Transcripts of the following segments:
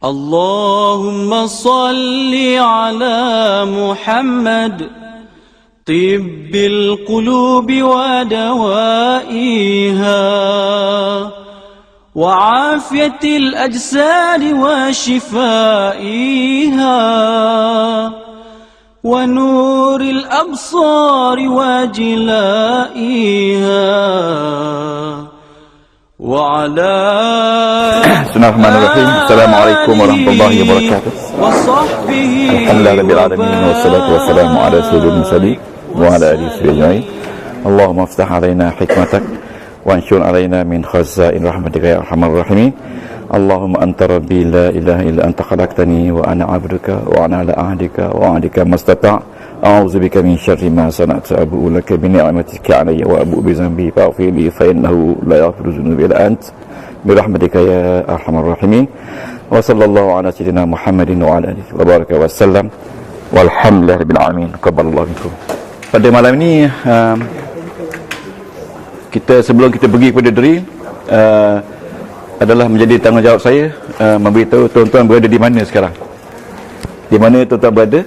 اللهم صل على محمد طب القلوب ودوائها وعافية الأجساد وشفائها ونور الأبصار وجلائها وعلى Bismillahirrahmanirrahim. Assalamualaikum warahmatullahi wabarakatuh. Alhamdulillah rabbil alamin wassalatu wassalamu ala sayyidil mursalin wa ala alihi ajma'in. Allahumma iftah alaina hikmatak wa anshur alaina min khazain rahmatika ya arhamar rahimin. Allahumma anta rabbi la ilaha illa anta khalaqtani wa ana 'abduka wa ana ala ahdika wa ahdika mastata'. A'udzubika min syarri ma sana'tu abu'u laka bi ni'matika 'alayya wa abu'u bi dhanbi faghfir li fa innahu la yaghfiru dhunuba illa ant bi rahmatika ya arhamar rahimin. Wa sallallahu ala sayyidina Muhammadin wa ala alihi wa baraka wa sallam walhamdulillahi rabbil alamin. Qabbalallahu minkum. Pada malam ini sebelum kita pergi kepada drill adalah menjadi tanggungjawab saya memberitahu tuan-tuan berada di mana sekarang, di mana tuan-tuan berada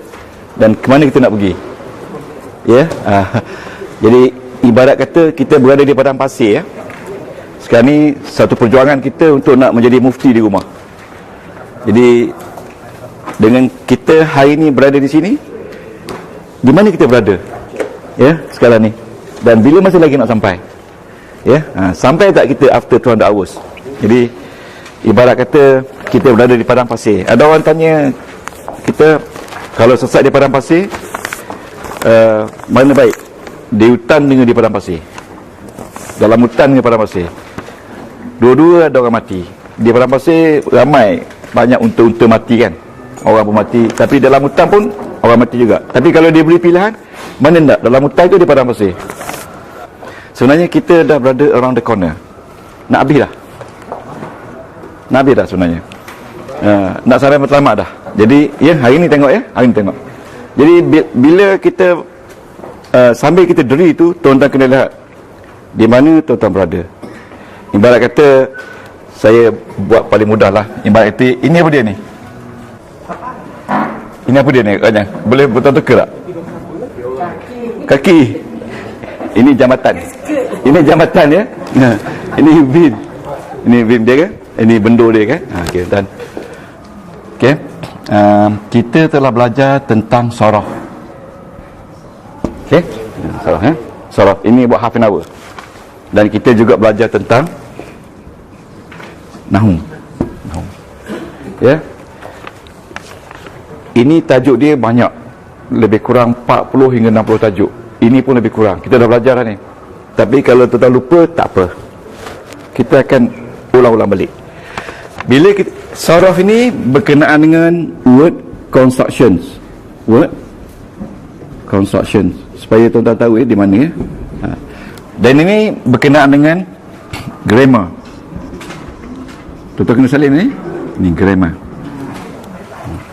dan ke mana kita nak pergi. Ya, jadi ibarat kata kita berada di padang pasir ya. Sekarang ni satu perjuangan kita untuk nak menjadi mufti di rumah. Jadi dengan kita hari ni berada di sini, di mana kita berada? Ya, sekarang ni. Dan bila masa lagi nak sampai? Ya, sampai tak kita after 200 hours? Jadi ibarat kata kita berada di padang pasir. Ada orang tanya kita, kalau sesat di padang pasir, mana baik? Di hutan dengan di padang pasir? Dalam hutan dengan padang pasir? Dua-dua ada orang mati. Di padang pasir ramai, banyak unta-unta mati kan, orang pun mati. Tapi dalam hutan pun orang mati juga. Tapi kalau dia beri pilihan, mana nak? Dalam hutan ke di padang pasir? Sebenarnya kita dah berada around the corner. Nak habis dah. Nak habis dah sebenarnya. Nak sampai matlamat dah. Jadi ya, hari ni tengok ya, hari ni tengok. Jadi bila kita sambil kita diri tu, tuan-tuan kena lihat di mana tuan-tuan berada. Ibarat kata saya buat paling mudah lah. Ibarat kata ini apa dia ni? Ini apa dia ni? Boleh betul teka tak? Kaki. Ini jambatan. Ini jambatan ya. Ini beam. Ini beam dia kan? Ini bendur dia kan? Okey, dan okey. Kita telah belajar tentang sorof. Okey? Sorof ya. Sorof ini buat half an hour. Dan kita juga belajar tentang nahwu. Ya. Ini tajuk dia banyak. Lebih kurang 40 hingga 60 tajuk. Ini pun lebih kurang. Kita dah belajar dah ni. Tapi kalau tuan-tuan lupa, tak apa. Kita akan ulang-ulang balik. Bila kita, sorof ini berkenaan dengan word constructions. Word constructions. Supaya tuan-tuan tahu di mana ya. Dan ini berkenaan dengan grammar. Tuan-tuan kena salin ni. Ini grammar.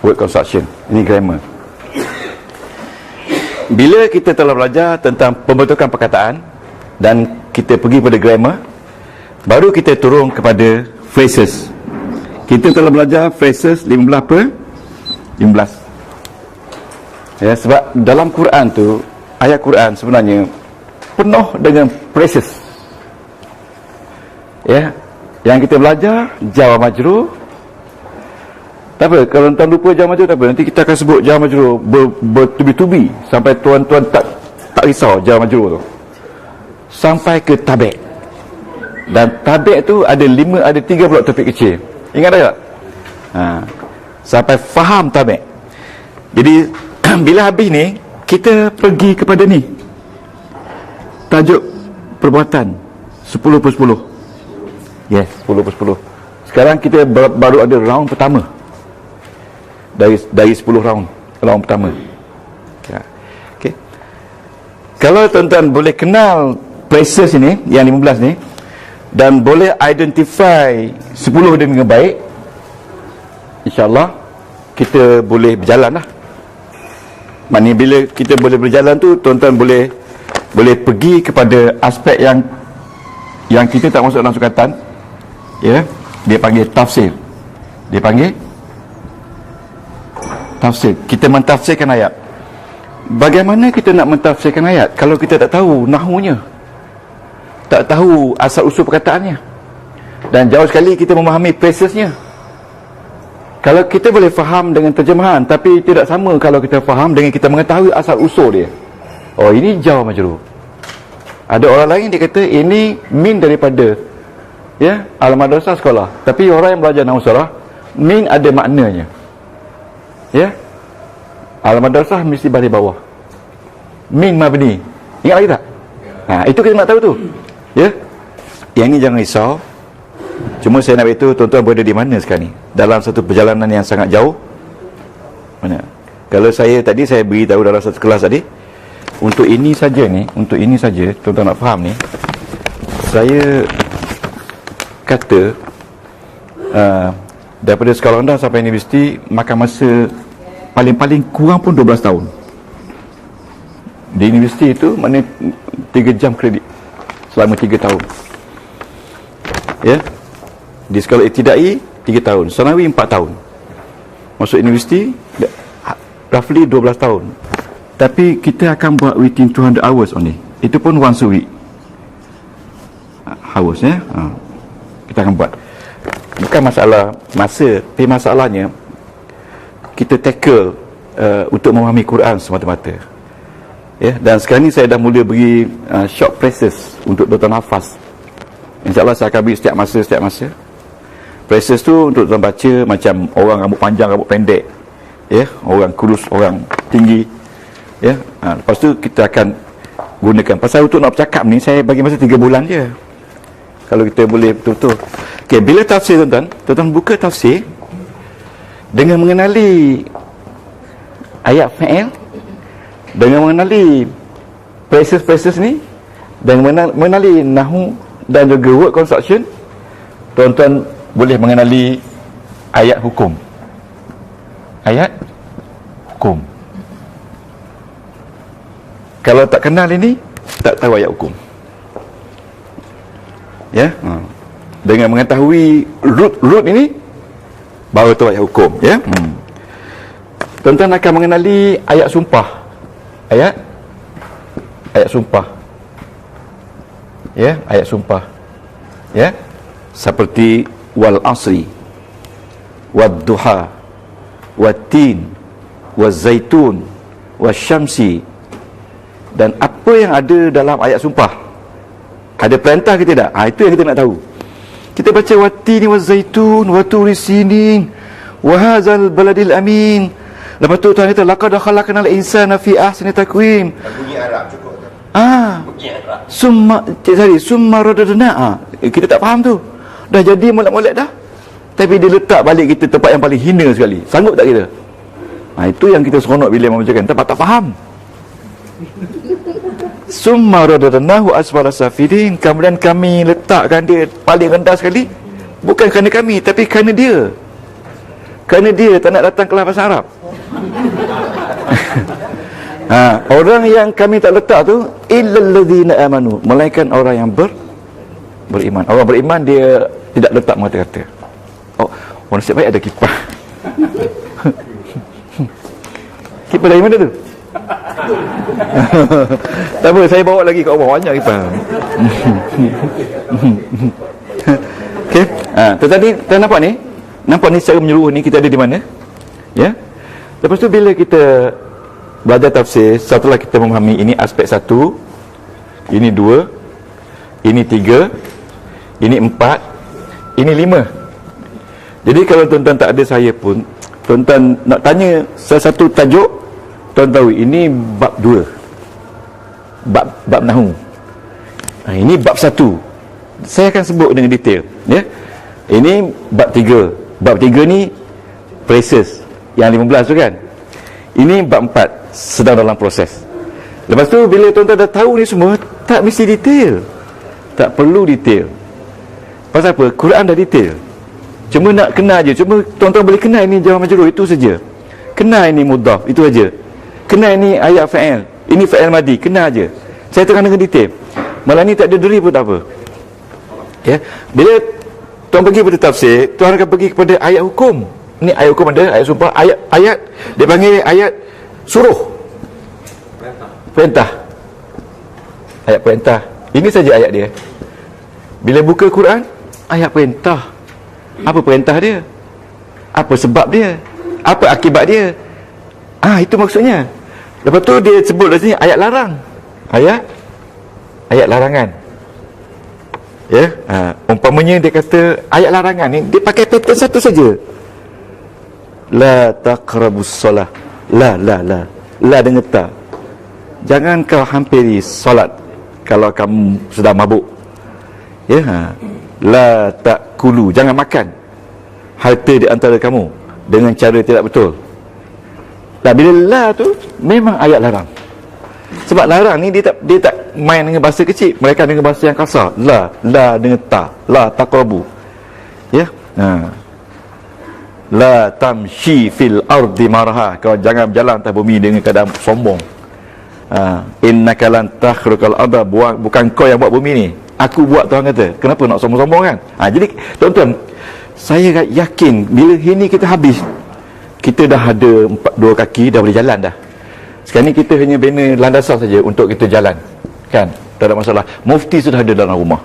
Word construction. Ini grammar. Bila kita telah belajar tentang pembentukan perkataan dan kita pergi pada grammar, baru kita turun kepada phrases. Kita telah belajar phrases 15 apa? 15. Ya, sebab dalam Quran tu, ayat Quran sebenarnya penuh dengan phrases. Ya, yang kita belajar jar majrur. Tak apa, kalau tuan lupa jar majrur tak apa, nanti kita akan sebut jar majrur bertubi-tubi sampai tuan-tuan tak risau jar majrur tu. Sampai ke tabi'. Dan tabi' tu ada 3 pula topik kecil. Ingat tak? Sampai faham tabi'. Jadi bila habis ni, kita pergi kepada ni. Tajuk perbuatan 10/10. Yes, 10/10. Sekarang kita baru ada round pertama. Dari 10 round pertama. Ya. Okey. Kalau tuan-tuan boleh kenal phrases ini, yang 15 ni, dan boleh identify 10 dengan baik, insya-Allah kita boleh berjalan lah. Maknanya bila kita boleh berjalan tu, tuan-tuan boleh pergi kepada aspek yang kita tak masuk dalam sukatan. Ya, dia panggil tafsir. Dia panggil tafsir. Kita mentafsirkan ayat. Bagaimana kita nak mentafsirkan ayat kalau kita tak tahu nahwunya, tak tahu asal usul perkataannya, dan jauh sekali kita memahami presesnya. Kalau kita boleh faham dengan terjemahan, tapi tidak sama kalau kita faham dengan kita mengetahui asal usul dia. Oh, ini jar majrur. Ada orang lain dia kata ini min daripada al-madrasah sekolah, tapi orang yang belajar nahwu sarah, min ada maknanya. Al-madrasah mesti baris bawah, min mabni. Ingat lagi tak? Itu kita nak tahu tu. Yang ni jangan risau. Cuma saya nak beritahu tuan-tuan berada di mana sekarang ni, dalam satu perjalanan yang sangat jauh. Mana? Kalau saya tadi saya beritahu dalam satu kelas tadi, untuk ini saja ni, untuk ini saja tuan-tuan nak faham ni, saya kata daripada sekolah rendah sampai universiti makan masa paling-paling kurang pun 12 tahun. Di universiti itu mana 3 jam kredit selama 3 tahun. Di sekolah ibtidai 3 tahun, sanawi 4 tahun. Masuk universiti roughly 12 tahun. Tapi kita akan buat within 200 hours only. Itu pun once a week. Hours kita akan buat. Bukan masalah masa, tapi masalahnya kita tackle untuk memahami Quran semata-mata. Dan sekarang ni saya dah mula beri short phrases untuk tuan-tuan hafaz. InsyaAllah saya akan beri setiap masa. Phrases tu untuk tuan baca macam orang rambut panjang, rambut pendek, orang kurus, orang tinggi. Lepas tu kita akan gunakan. Pasal untuk nak bercakap ni saya bagi masa 3 bulan je, kalau kita boleh betul-betul. Bila tafsir tuan-tuan buka tafsir dengan mengenali ayat fa'il, dengan mengenali phrases ni, dan mengenali nahwu dan juga word construction, tuan-tuan boleh mengenali ayat hukum. Kalau tak kenal ini, tak tahu ayat hukum. Dengan mengetahui root ini, baru tahu ayat hukum. Tuan-tuan akan mengenali ayat sumpah. Ayat sumpah. Ayat sumpah. Seperti wal asri, wad duha, wat tin, waz zaitun, was syamsi. Dan apa yang ada dalam ayat sumpah, ada perintah ke tidak? Itu yang kita nak tahu. Kita baca watini wazaitun wa turi sinin wa hadzal baladil amin. Lepas tu Tuhan kata laqad khalaqnal insana fi ahsani taqwim. Bunyi Arab cukup tu. Bunyi Arab. Summa radadna. Kita tak faham tu. Dah jadi molek-molek dah. Tapi dia letak balik kita tempat yang paling hina sekali. Sanggup tak kita? Itu yang kita seronok bila membacakan. Tak faham. Summa radadnahu asfala safilin. Kemudian kami letakkan dia paling rendah sekali. Bukan kerana kami, tapi kerana dia. Kerana dia tak nak datang kelas bahasa Arab. Orang yang kami tak letak tu illal ladzina amanu, melainkan orang yang beriman. Orang beriman dia tidak letak mata-kata. Orang nasib baik ada kipas. Kipas dari mana tu? Tak apa, saya bawa lagi kat bawah, banyak kipas. Okey. Tadi kita nampak ni secara menyeluruh ni kita ada di mana? Lepas tu bila kita belajar tafsir, setelah kita memahami ini aspek 1, ini 2, ini 3, ini 4, ini 5. Jadi kalau tuan-tuan tak ada saya pun, tuan-tuan nak tanya satu tajuk, tuan tahu ini bab 2, bab nahwu. Ini bab 1, saya akan sebut dengan detail. Ini bab 3. Bab 3 ni phrases yang 15 tu kan. Ini bab 4, sedang dalam proses. Lepas tu bila tuan-tuan dah tahu ni semua, tak mesti detail. Tak perlu detail. Pasal apa? Quran dah detail. Cuma nak kenal je. Cuma tuan-tuan boleh kenal ini jawab majrur, itu saja. Kenal ini mudhaf, itu saja. Kenal ini ayat fa'il, ini fa'il madi, kenal je. Saya terang dengan detail. Malah ni tak ada deri pun tak apa. Bila tuan pergi pada tafsir, tuan akan pergi kepada ayat hukum. Ni ayat hukum ada, ayat sumpah, ayat dia panggil ayat suruh, perintah. Ayat perintah. Ini saja ayat dia. Bila buka Quran, ayat perintah. Apa perintah dia? Apa sebab dia? Apa akibat dia? Itu maksudnya. Lepas tu dia sebut di sini ayat larang. Ayat larangan. Ya, umpamanya dia kata ayat larangan ni dia pakai pattern satu saja. La taqrabus solah. La dengan ta. Jangan kau hampiri solat kalau kamu sedang mabuk. Ya, la takulu, jangan makan harta di antara kamu dengan cara tidak betul. Dan bila la tu memang ayat larang. Sebab larang ni dia tak main dengan bahasa kecil, mereka dengan bahasa yang kasar. La dengan ta, la taqrabu. Ya. La tamshi fil ardi maraha, kau jangan berjalan atas bumi dengan keadaan sombong. Innaka lan takhruqal arda, bukan kau yang buat bumi ni, aku buat. Tuhan kata, kenapa nak sombong-sombong kan? Jadi tuan-tuan, saya yakin bila ini kita habis, kita dah ada 2 kaki, dah boleh jalan dah. Sekarang ni kita hanya bina landasan saja untuk kita jalan, kan? Tak ada masalah. Mufti sudah ada dalam rumah.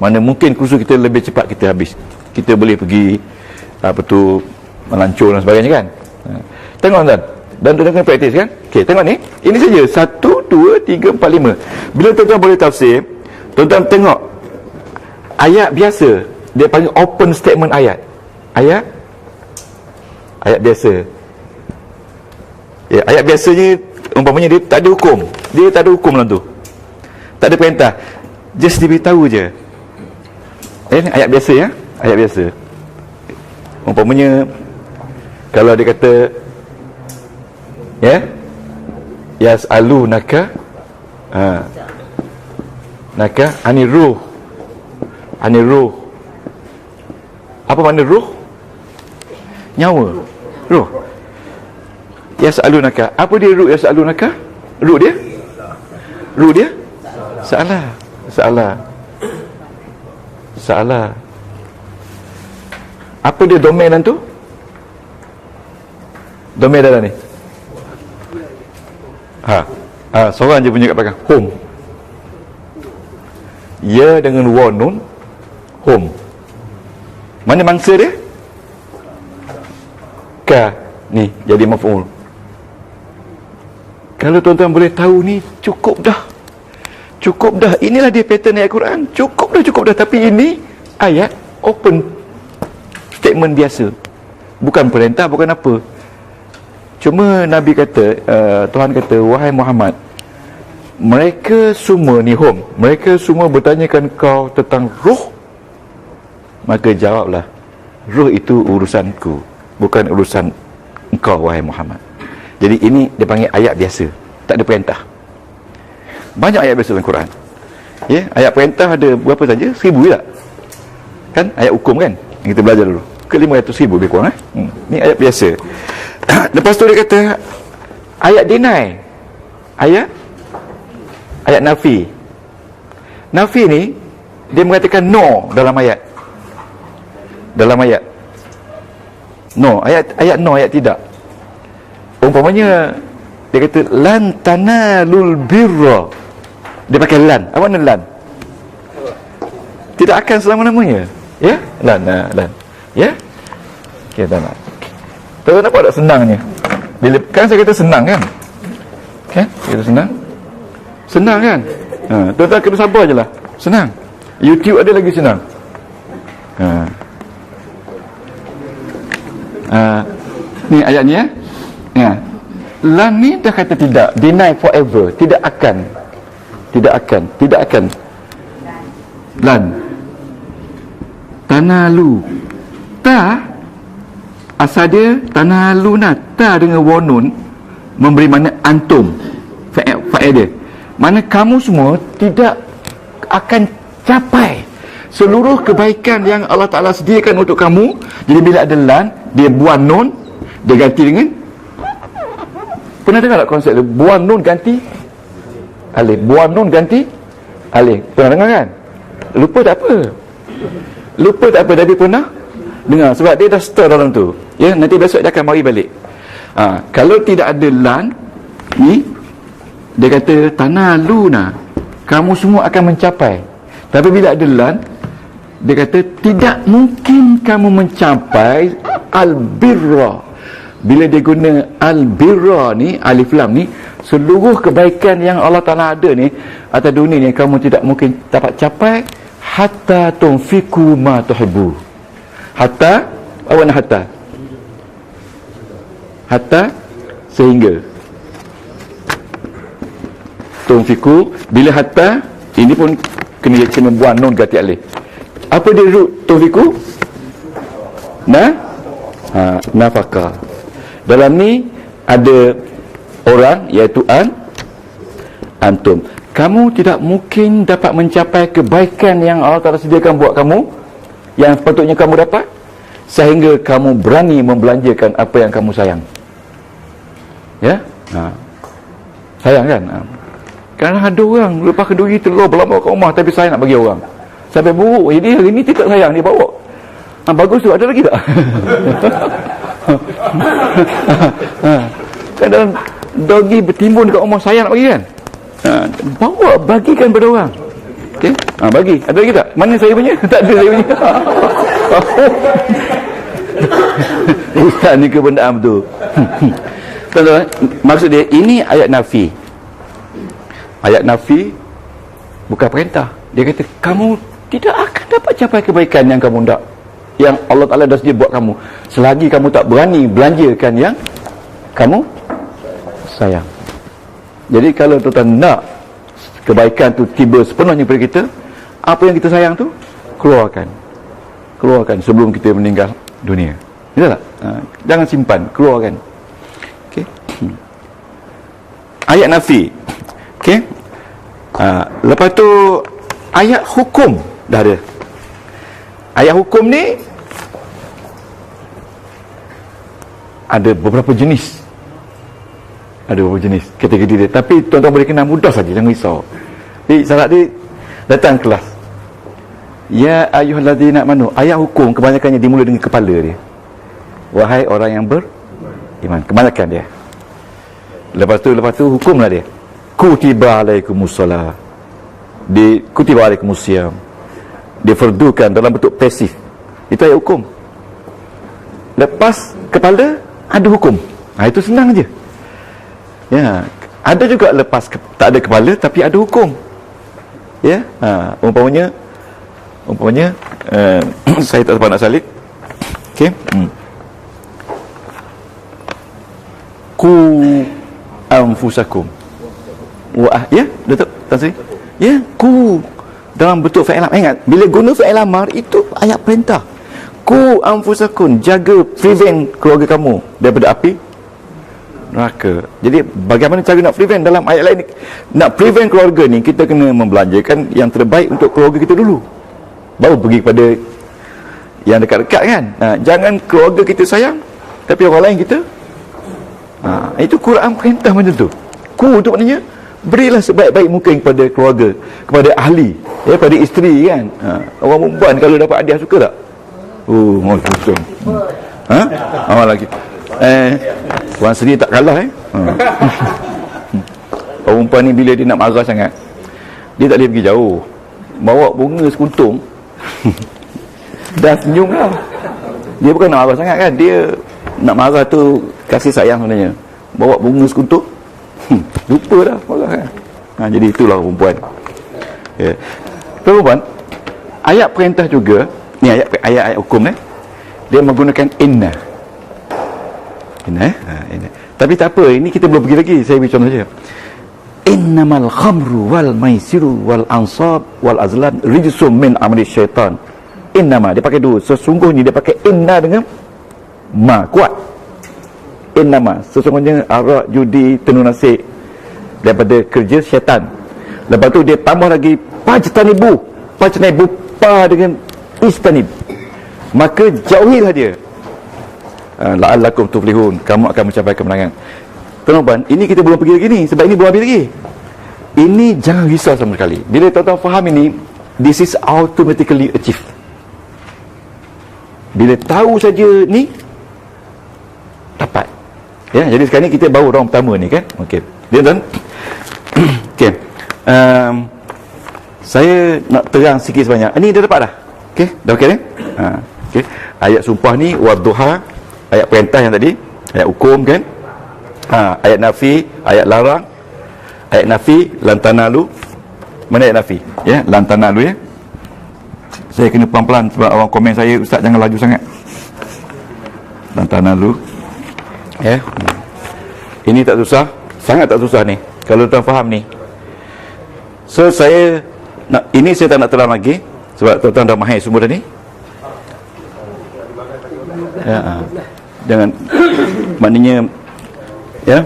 Mana mungkin kursus kita lebih cepat kita habis. Kita boleh pergi melancur dan sebagainya, kan? Tengok tuan, dan tuan-tuan praktis, kan? Okey, tengok ni. Ini saja 1, 2, 3, 4, 5. Bila tuan-tuan boleh tafsir, tuan-tuan tengok ayat biasa, dia panggil open statement ayat. Ayat biasa. Ya, ayat biasanya umpamanya dia tak ada hukum. Dia tak ada hukum dalam tu. Tak ada perintah. Just diberitahu je. Ayat biasa, ya. Ayat biasa. Umpamanya kalau dia kata yas'alunaka anir ruh. Apa makna ruh? Nyawa. Ruh. Yas'alunaka. Apa dia ruh yas'alunaka? Ruh dia? Salah. Apa dia domain dalam tu? Domain dalam ni. Seorang je punya kat belakang. Home. Ya dengan wa nun. Home. Mana mangsa dia? Ka. Ni jadi maf'ul. Kalau tuan-tuan boleh tahu ni, cukup dah. Inilah dia pattern ayat Quran. Cukup dah. Tapi ini ayat open statement biasa. Bukan perintah, bukan apa. Cuma Nabi kata, Tuhan kata, wahai Muhammad, mereka semua ni home, mereka semua bertanyakan kau tentang ruh. Maka jawablah, ruh itu urusanku, bukan urusan engkau wahai Muhammad. Jadi ini dia panggil ayat biasa, tak ada perintah. Banyak ayat biasa dalam Quran. Ya, ayat perintah ada berapa saja? 1000 tak? Kan ayat hukum, kan? Kita belajar dulu. Ke 500,000 lebih kurang. Ni ayat biasa. Lepas tu dia kata ayat deny. Ayat nafi. Nafi ni dia mengatakan no dalam ayat. No, ayat no, ayat tidak. Umpamanya dia kata lan tanalul birra. Dia pakai lan. Apa makna lan? Tidak akan selama-lamanya. Ya? Lan. Ya? Okey, tak nak. Tahu nampak tak senangnya? Bila kan saya kata senang, kan? Kan? Kita senang. Senang, kan? Tuan-tuan kena sabar je lah. Senang. YouTube ada lagi senang. Ni ayatnya, ya. Lan ni dah kata tidak, deny forever, tidak akan. Lan tanalu, ta asal dia tanaluna, ta dengan wanun memberi makna antum, fa'il dia, mana kamu semua tidak akan capai seluruh kebaikan yang Allah Ta'ala sediakan untuk kamu. Jadi bila ada lan, dia buang nun, dia ganti dengan, pernah dengar tak konsep dia? Buang nun ganti alif, buang nun ganti alif. Pernah dengar, kan? Lupa tak apa, tapi pernah Dengar, sebab dia dah store dalam tu. Ya, nanti besok dia akan mari balik. Kalau tidak ada lan ni, dia kata tanah luna, kamu semua akan mencapai. Tapi bila ada lan, dia kata tidak mungkin kamu mencapai al-birra. Bila dia guna al-birra ni, alif lam ni, seluruh kebaikan yang Allah Ta'ala ada ni atas dunia ni, kamu tidak mungkin dapat capai hatta tunfiku ma tuhibbu. Hatta, apa nak hatta? Hatta sehingga tunfiku. Bila hatta, ini pun kena buang nun ganti alif. Apa dia root tunfiku? Nafkah. Dalam ni ada orang, iaitu antum. Kamu tidak mungkin dapat mencapai kebaikan yang Allah Ta'ala sediakan buat kamu, yang sepatutnya kamu dapat, sehingga kamu berani membelanjakan apa yang kamu sayang. Ya? Sayang kan? Kerana ada orang lepas kenduri telur berlambak kat rumah, tapi saya nak bagi orang sampai buruk. Jadi hari ni tidak sayang, dia bawa. Bagus tu, ada lagi tak? Kan dalam dogi bertimbun kat rumah, saya nak bagi kan? Bawa, bagikan pada orang. Okey? Bagi. Ada lagi tak? Mana saya punya? Tak ada saya punya. Ustaz ni kebendaan betul. Tuan-tuan, maksud dia, ini ayat nafi. Ayat nafi bukan perintah. Dia kata, kamu tidak akan dapat capai kebaikan yang kamu nak, yang Allah Ta'ala dah sedia buat kamu, selagi kamu tak berani belanjakan yang kamu sayang. Jadi kalau tuan-tuan nak kebaikan tu tiba sepenuhnya pada kita, apa yang kita sayang tu keluarkan sebelum kita meninggal dunia. Betul tak? Jangan simpan, keluarkan. Okey. Ayat nafi. Okey. Lepas tu ayat hukum dah ada. Ayat hukum ni ada beberapa jenis. Ada beberapa jenis kategori dia. Tapi tuan-tuan boleh kenal mudah saja, jangan risau. Jadi syarat dia datang kelas. Ya ayyuhallazina amanu. Ayat hukum kebanyakannya dimulai dengan kepala dia. Wahai orang yang beriman. Kebanyakan dia. Lepas tu hukumlah dia. Kutiba alaikumussalah. Kutiba alaikumusiyam. Difardukan dalam bentuk pasif. Itu ayat hukum. Lepas kepala ada hukum. Itu senang je. Ya, ada juga lepas tak ada kepala tapi ada hukum. Ya, umpamanya saya tak sempat nak salib. Okey. Ku anfusakum. Ya, betul tak sih? Ya, ku dalam bentuk fi'il amar. Ingat, bila guna fi'il amar itu ayat perintah. Ku anfusakum, jaga, prevent keluarga kamu daripada api neraka. Jadi bagaimana cara nak prevent? Dalam ayat lain, nak prevent keluarga ni, kita kena membelanjakan yang terbaik untuk keluarga kita dulu, baru pergi kepada yang dekat-dekat kan. Jangan keluarga kita sayang tapi orang lain kita itu Quran perintah macam tu. Ku tu maknanya berilah sebaik-baik mungkin kepada keluarga, kepada ahli, pada isteri kan. Orang perempuan kalau dapat hadiah suka tak? Mau kosong. Awal lagi. Tuan Seri tak kalah Perempuan ni bila dia nak marah sangat, dia tak boleh pergi jauh, bawa bunga sekuntung. Dah senyum lah. Dia bukan nak marah sangat kan, dia nak marah tu kasih sayang sebenarnya. Bawa bunga sekuntung, lupa dah marah kan. Jadi itulah perempuan. Perempuan, ayat perintah juga ni, ayat hukum dia menggunakan inna. Inna. Tapi tak apa, ini kita belum pergi lagi, saya beri contoh saja. Innamal khamru wal maisiru wal ansab wal azlam rijsum min amali syaitan. Innama, dia pakai dua. Sesungguhnya dia pakai inna dengan ma, kuat. Innama, sesungguhnya arak, judi, tenun nasib daripada kerja syaitan. Lepas tu dia tambah lagi pajtanibu pa dengan istanib, maka jauhilah dia. La'allakum tuflihun, kamu akan mencapai kemenangan. Tuan-tuan, ini kita belum pergi lagi ni, sebab ini belum habis lagi. Ini jangan risau sama sekali. Bila tuan-tuan faham ini, this is automatically achieved. Bila tahu saja ni dapat. Ya, jadi sekarang ni kita baru orang pertama ni kan. Okey. Dia dan okey. Saya nak terang sikit sebanyak. Ini dah dapat dah. Okey, dah okey ni? Okey. Ayat sumpah ni wadduha, ayat perintah yang tadi, ayat hukum kan? Ayat nafi, ayat larang. Ayat nafi lantanalu. Mana ayat nafi? Ya, lantanalu ya. Saya kena pelan-pelan sebab orang komen saya, ustaz jangan laju sangat. Lantanalu. Ya. Ini tak susah, sangat tak susah ni kalau tuan faham ni. So saya nak, ini saya tak nak terang lagi sebab tuan-tuan dah mahir semua dah ni. Ya, jangan maknanya ya,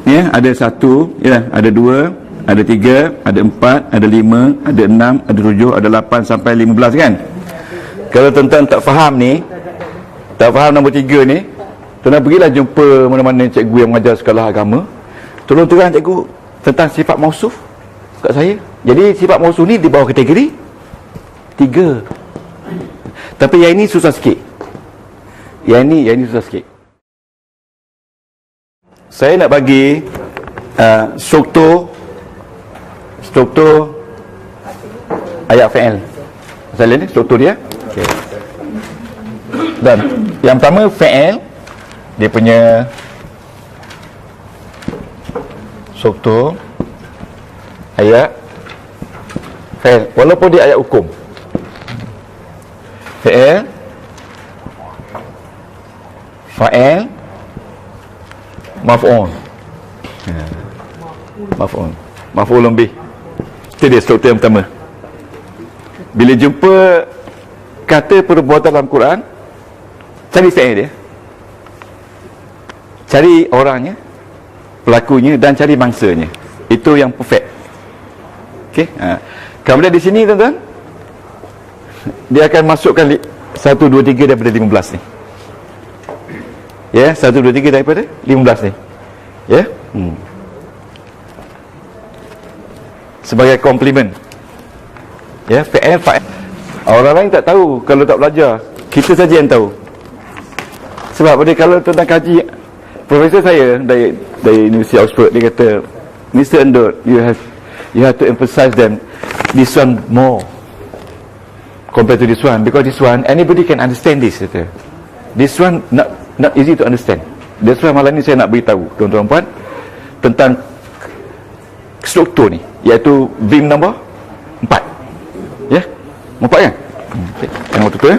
ya, ada 1, ya, ada 2, ada 3, ada 4, ada 5, ada 6, ada 7, ada 8 sampai 15 kan. Kalau tuan-tuan tak faham ni, tak faham nombor 3 ni, tuan-tuan pergilah jumpa mana-mana cikgu yang mengajar sekolah agama, tolong terang cikgu tentang sifat mausuf kat saya. Jadi sifat mausuf ni di bawah kategori 3. Tapi yang ini susah sikit. Yang ini susah sikit. Saya nak bagi struktur ayat fi'il. Saya ni struktur dia. Okey. Dan yang pertama fi'il, dia punya struktur ayat fi'il, walaupun dia ayat hukum. Fi'il, fa'il, maf'ul. Maf'ulun bih. Itu dia struktur yang pertama. Bila jumpa kata perbuatan dalam Quran, cari fi'il dia, cari orangnya, pelakunya, dan cari mangsanya. Itu yang perfect. Okey. Kemudian di sini tuan-tuan, dia akan masukkan 1, 2, 3 daripada 15 ni. Ya, 1, 2, 3 daripada 15 ni. Ya. Sebagai komplimen. Ya, fi'il, fa'il. Orang lain tak tahu kalau tak belajar. Kita saja yang tahu. Sebab pada kalau tuan-tuan kaji, profesor saya dari University Oxford, dia kata, Mr. Endot, you have to emphasize them this one more compared to this one, because this one anybody can understand this. Kata. This one not easy to understand. That's why malam ni saya nak beritahu tuan-tuan puan tentang struktur ni, iaitu BIM nombor 4. Ya, 4 kan? Okey, tengok betul ya.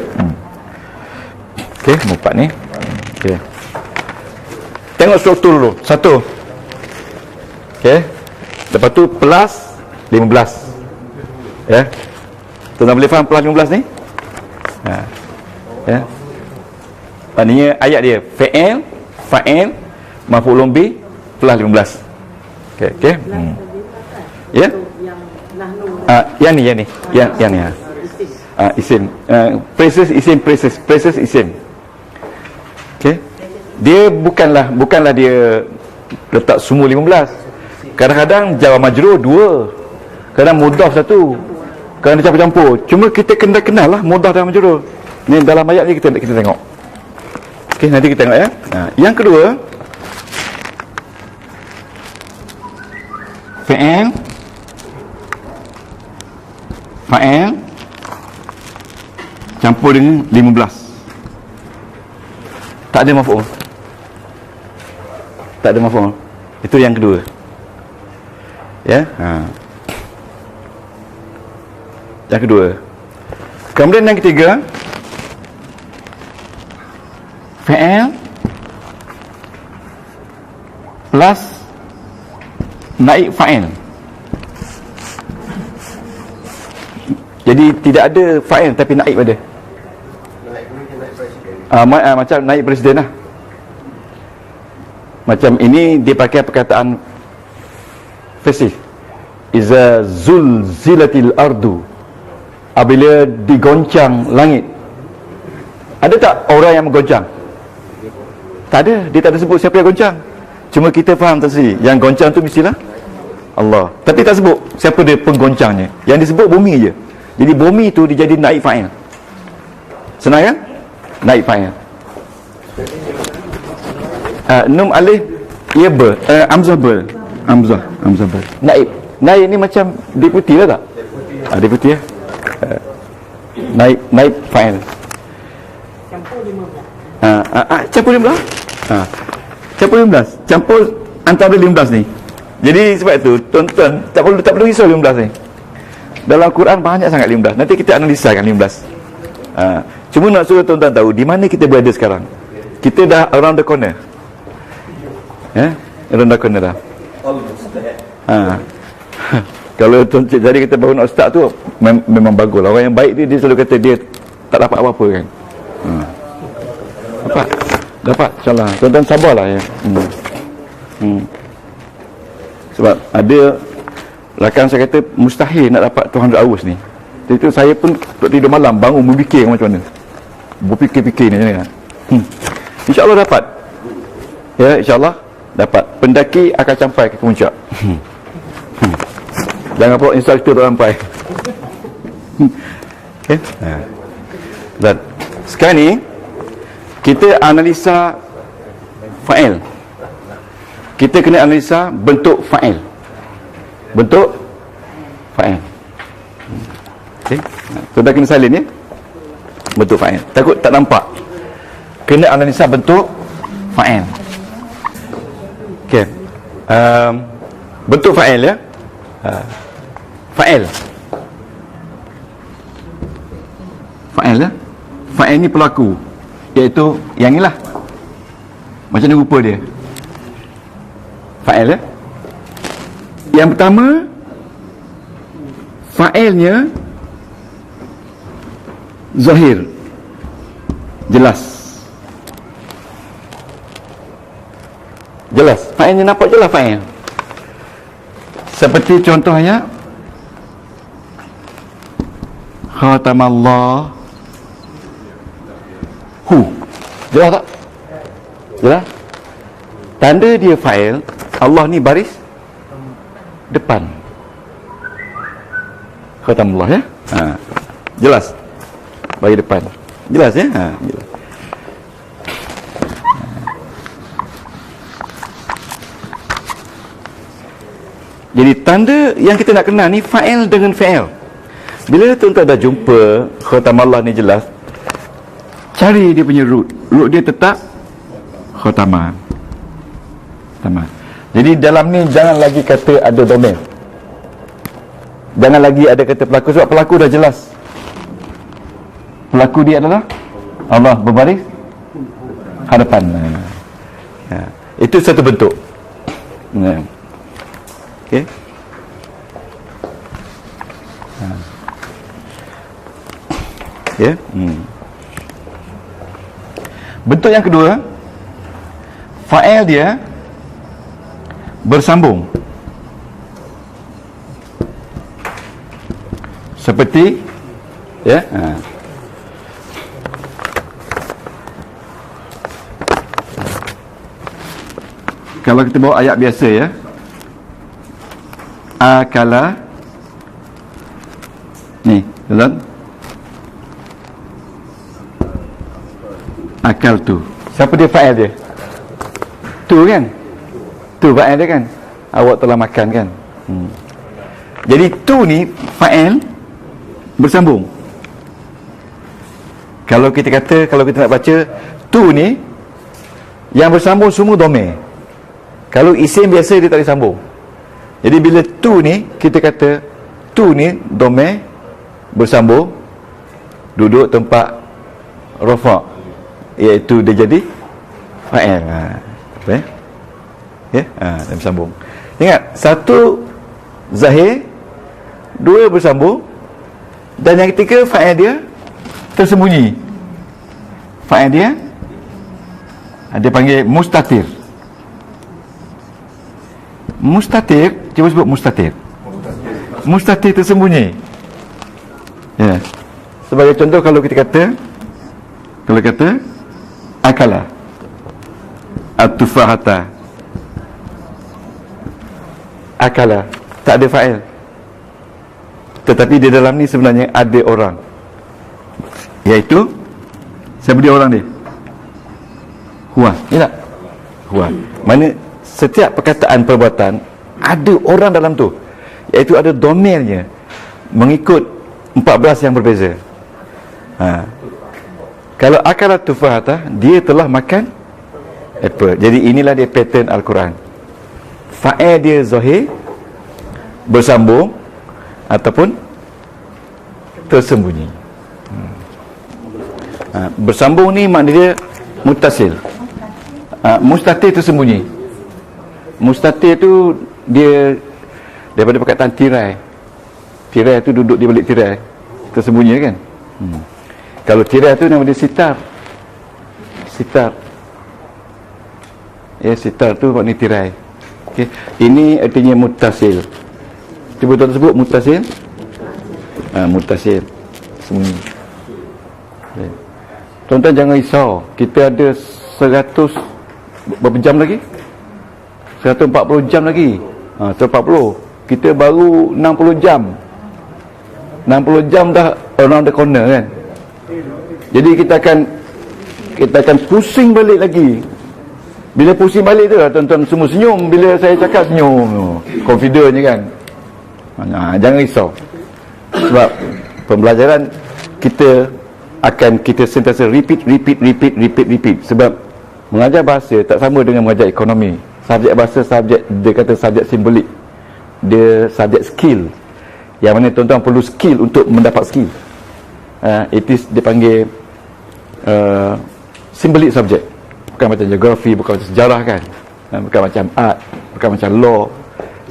Okey, 4 ni. Okey. Tengok struktur dulu. 1. Okey. Lepas tu plus 15. Ya. Tuan-tuan boleh faham plus 15 ni? Ya. Maknanya ayat dia fi'il, fa'il, maf'ulun bih plus 15. Okey, okey. Ya. Yang ni. Isim. Phrases isim, phrases isim. Okey. Dia bukanlah dia letak semua 15. Kadang-kadang jar majrur 2. Kadang mudhaf 1. Kadang campur-campur. Cuma kita kena kenal lah mudhaf dan majrur. Ni dalam ayat ni kita tengok. Okey, nanti kita tengok ya. Yang kedua, fi'il, fa'il campur dengan 15. Tak ada maf'ul. Tak ada maf'ul. Itu yang kedua. Ya. Yang kedua. Kemudian yang ketiga, fi'il plus naib fa'il. Jadi tidak ada fa'il tapi naib ada. Macam naib presiden lah. Macam ini dia pakai perkataan fasih. Iza zulzilatil ardu, apabila digoncang langit. Ada tak orang yang menggoncang? Tak ada. Dia tak ada sebut siapa yang goncang. Cuma kita faham tadi, yang goncang tu mestilah Allah. Tapi tak sebut siapa dia penggoncangnya. Yang disebut bumi je. Jadi bumi tu dia jadi naib fa'il. Senang kan? Naib fa'il. Nun alif ia ber, hamzah ber. Hamzah ber. Naib. Naib ni macam deputi lah tak? Deputi ya. Naib fa'il. Campur 15. Campur 15. Campur antara 15 ni. Jadi sebab itu tuan-tuan tak perlu risau 15 ni. Dalam Quran banyak sangat 15. Nanti kita analisakan 15. Cuma nak suruh tuan-tuan tahu di mana kita berada sekarang. Kita dah around the corner. Around the corner dah. Kalau tuan cik jadi kita baru nak start tu memang bagus lah. Orang yang baik dia selalu kata dia tak dapat apa-apa kan. Dapat insyaAllah. Tuan-tuan sabarlah ya. Sebab ada rakan saya kata mustahil nak dapat 200 hours ni. Jadi tu saya pun tidur malam bangun berfikir macam mana. Berfikir-fikir ni kan. InsyaAllah dapat. Ya, insyaAllah dapat. Pendaki akan sampai ke puncak. Jangan pula instruktur tak sampai. Okay. Dan sekarang ni kita analisa fa'il. Kita kena analisa bentuk fa'il. Bentuk fa'il. Okay. Tu dah kena salin ya. Bentuk fa'il. Takut tak nampak. Kena analisa bentuk fa'il. Okey. Bentuk fa'il ya. Fa'il. Fa'il ya. Fa'il ni pelaku, iaitu yang inilah. Macam ni rupa dia. Fa'il ya. Yang pertama, fa'ilnya zahir, jelas. Jelas. Fa'ilnya nampak jelas fa'il. Seperti contohnya khatamallah hu. Jelas tak? Jelas? Tanda dia fa'il, Allah ni baris depan. Khatamallah ya. Jelas. Bagi depan. Jelas ya? Jelas. Jadi tanda yang kita nak kenal ni fa'il dengan fa'il. Bila tuan-tuan dah jumpa khatamallah ni jelas, cari dia punya root. Root dia tetap khatamah. Jadi dalam ni jangan lagi kata ada domain. Jangan lagi ada kata pelaku, sebab pelaku dah jelas. Pelaku dia adalah Allah berbaris hadapan. Itu satu bentuk. Okey. Ya. Bentuk yang kedua, fa'il dia bersambung. Seperti ya. Kalau kita bawa ayat biasa ya. Akala ni, dalam akal tu. Siapa dia fa'il dia? Tu kan? Tu fa'il dia kan? Awak telah makan kan? Jadi tu ni fa'il bersambung. Kalau kita kata, kalau kita nak baca tu ni yang bersambung semua domain. Kalau isim biasa dia tak disambung. Jadi bila tu ni kita kata tu ni domain bersambung, duduk tempat rafa', iaitu dia jadi fa'il. Apa ya? Ya, dia bersambung. Ingat, satu zahir, dua bersambung, dan yang ketiga fa'il dia tersembunyi. Fa'il dia dia panggil mustatir. Mustatir, cuba sebut mustatir. Mustatir tersembunyi. Ya. Sebagai contoh, kalau kita kata akala at-tufahata, akala, tak ada fa'il, tetapi di dalam ni sebenarnya ada orang, iaitu Siapa dia orang ni? Huwa, ya tak? Huwa. Mana setiap perkataan perbuatan ada orang dalam tu, iaitu ada domirnya mengikut 14 yang berbeza. Kalau akala tufahata, dia telah makan apple. Jadi inilah dia pattern Al-Quran. Fa'il dia zahir, bersambung ataupun tersembunyi. Bersambung ni makna dia muttasil. Mustatir tersembunyi. Mustatir tu dia daripada perkataan tirai. Tirai tu duduk di balik tirai, tersembunyi kan. Kalau tirai tu nama dia sitar. Sitar. Ya, sitar tu makna tirai. Okey. Ini artinya muttasil. Cuba tuan sebut muttasil. Muttasil. Sembunyi. Okay. Tuan-tuan jangan risau. Kita ada 100 berapa jam lagi? 140 jam lagi. 140. Kita baru 60 jam. 60 jam dah around the corner kan. Jadi kita akan pusing balik lagi. Bila pusing balik tu lah tuan-tuan semua senyum bila saya cakap, senyum. Confident je kan. Jangan risau. Sebab pembelajaran kita sentiasa repeat. Sebab mengajar bahasa tak sama dengan mengajar ekonomi. Subjek bahasa, dia kata subjek simbolik. Dia subjek skill. Yang mana tuan-tuan perlu skill untuk mendapat skill. Dia panggil simbolik subjek. Bukan macam geografi, bukan macam sejarah kan. Bukan macam art, bukan macam law.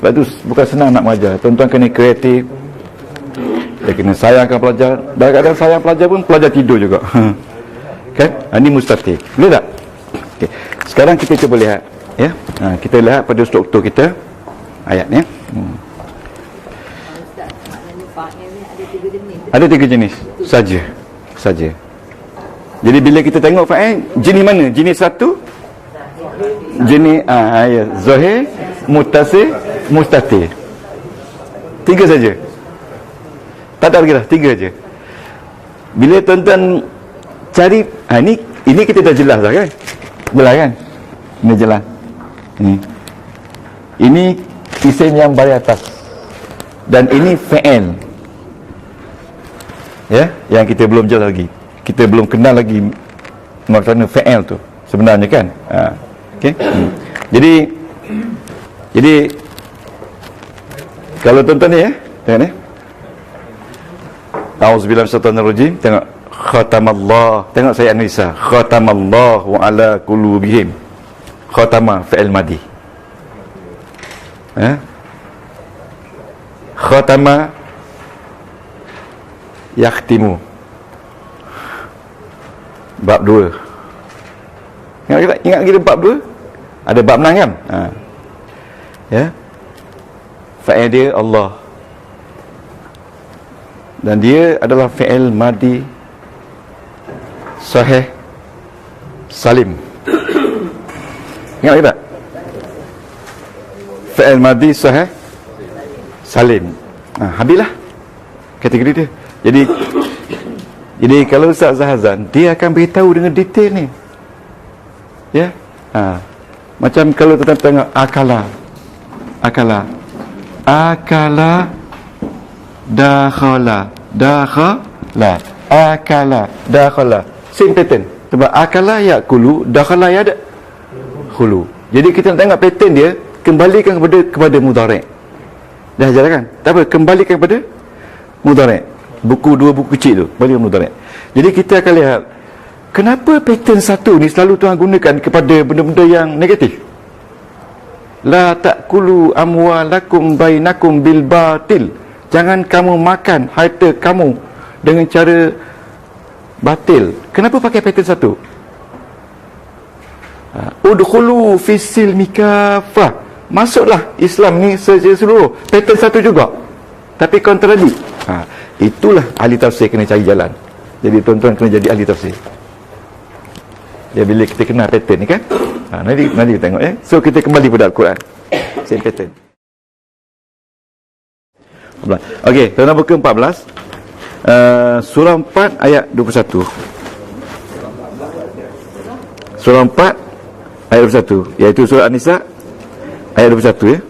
Sebab tu bukan senang nak mengajar. Tuan-tuan kena kreatif. Dia kena sayangkan pelajar. Kadang-kadang sayang pelajar pun pelajar tidur juga. Kan? Ini mustatir. Boleh tak? Okay. Sekarang kita cuba lihat. Ya? Kita lihat pada struktur kita ayatnya. Ada 3 jenis saja. Jadi bila kita tengok fa'il, jenis mana? Jenis satu, jenis ya, zahir, muttasil, mustatir. 3 saja. Tak ada lagi dah, 3 saja. Bila tuan-tuan cari, ini kita dah jelas dah kan? Jelas kan? Ini jelas. Ini isim yang baris atas. Dan ini fa'il. Ya, yang kita belum jelas lagi. Kita belum kenal lagi makna fa'il tu sebenarnya kan. Okey. Jadi kalau tuan-tuan ni tengok ni. Auzubillahi minasyaitanir rajim. Tengok khatamallah. Tengok saya An-Nisa. Khatamallahu ala qulubihim. Khatama fi'il madi. Khatama yakhtimu. Bab 2. Ingat kita bab 2? Ada bab 6 kan? Ya. Fa'il dia Allah. Dan dia adalah fi'il madi sahih salim. Ingat tak? Fi'il madi sahih salim. Habislah kategori dia. Jadi kalau Ustaz Zahazan, dia akan beritahu dengan detail ni. Ya. Macam kalau kita tengok akala dakhala same pattern. Sebab akala yakulu, dakhala yada khulu. Jadi kita nak tengok pattern dia, kembalikan kepada mudhari'. Dah ajar kan? Tak apa, kembalikan kepada mudhari'. Dua buku kecil tu, balik mudhari'. Jadi kita akan lihat kenapa pattern satu ni selalu Tuhan gunakan kepada benda-benda yang negatif. La ta'kulu amwalakum bainakum bil batil. Jangan kamu makan harta kamu dengan cara batil. Kenapa pakai pattern satu? Udkhulu fis silmi kafah. Masuklah Islam ni secara seluruh. Pattern satu juga. Tapi kontradik. Itulah ahli tafsir kena cari jalan. Jadi tuan-tuan kena jadi ahli tafsir. Ya, bila kita kenal pattern ni kan. Nanti kita tengok ya. So kita kembali pada Al-Quran. Same pattern. Okey, tuan-tuan buka 14. Surah 4 ayat 21. surah 4 ayat 21, iaitu surah An-Nisa ayat 21 ya.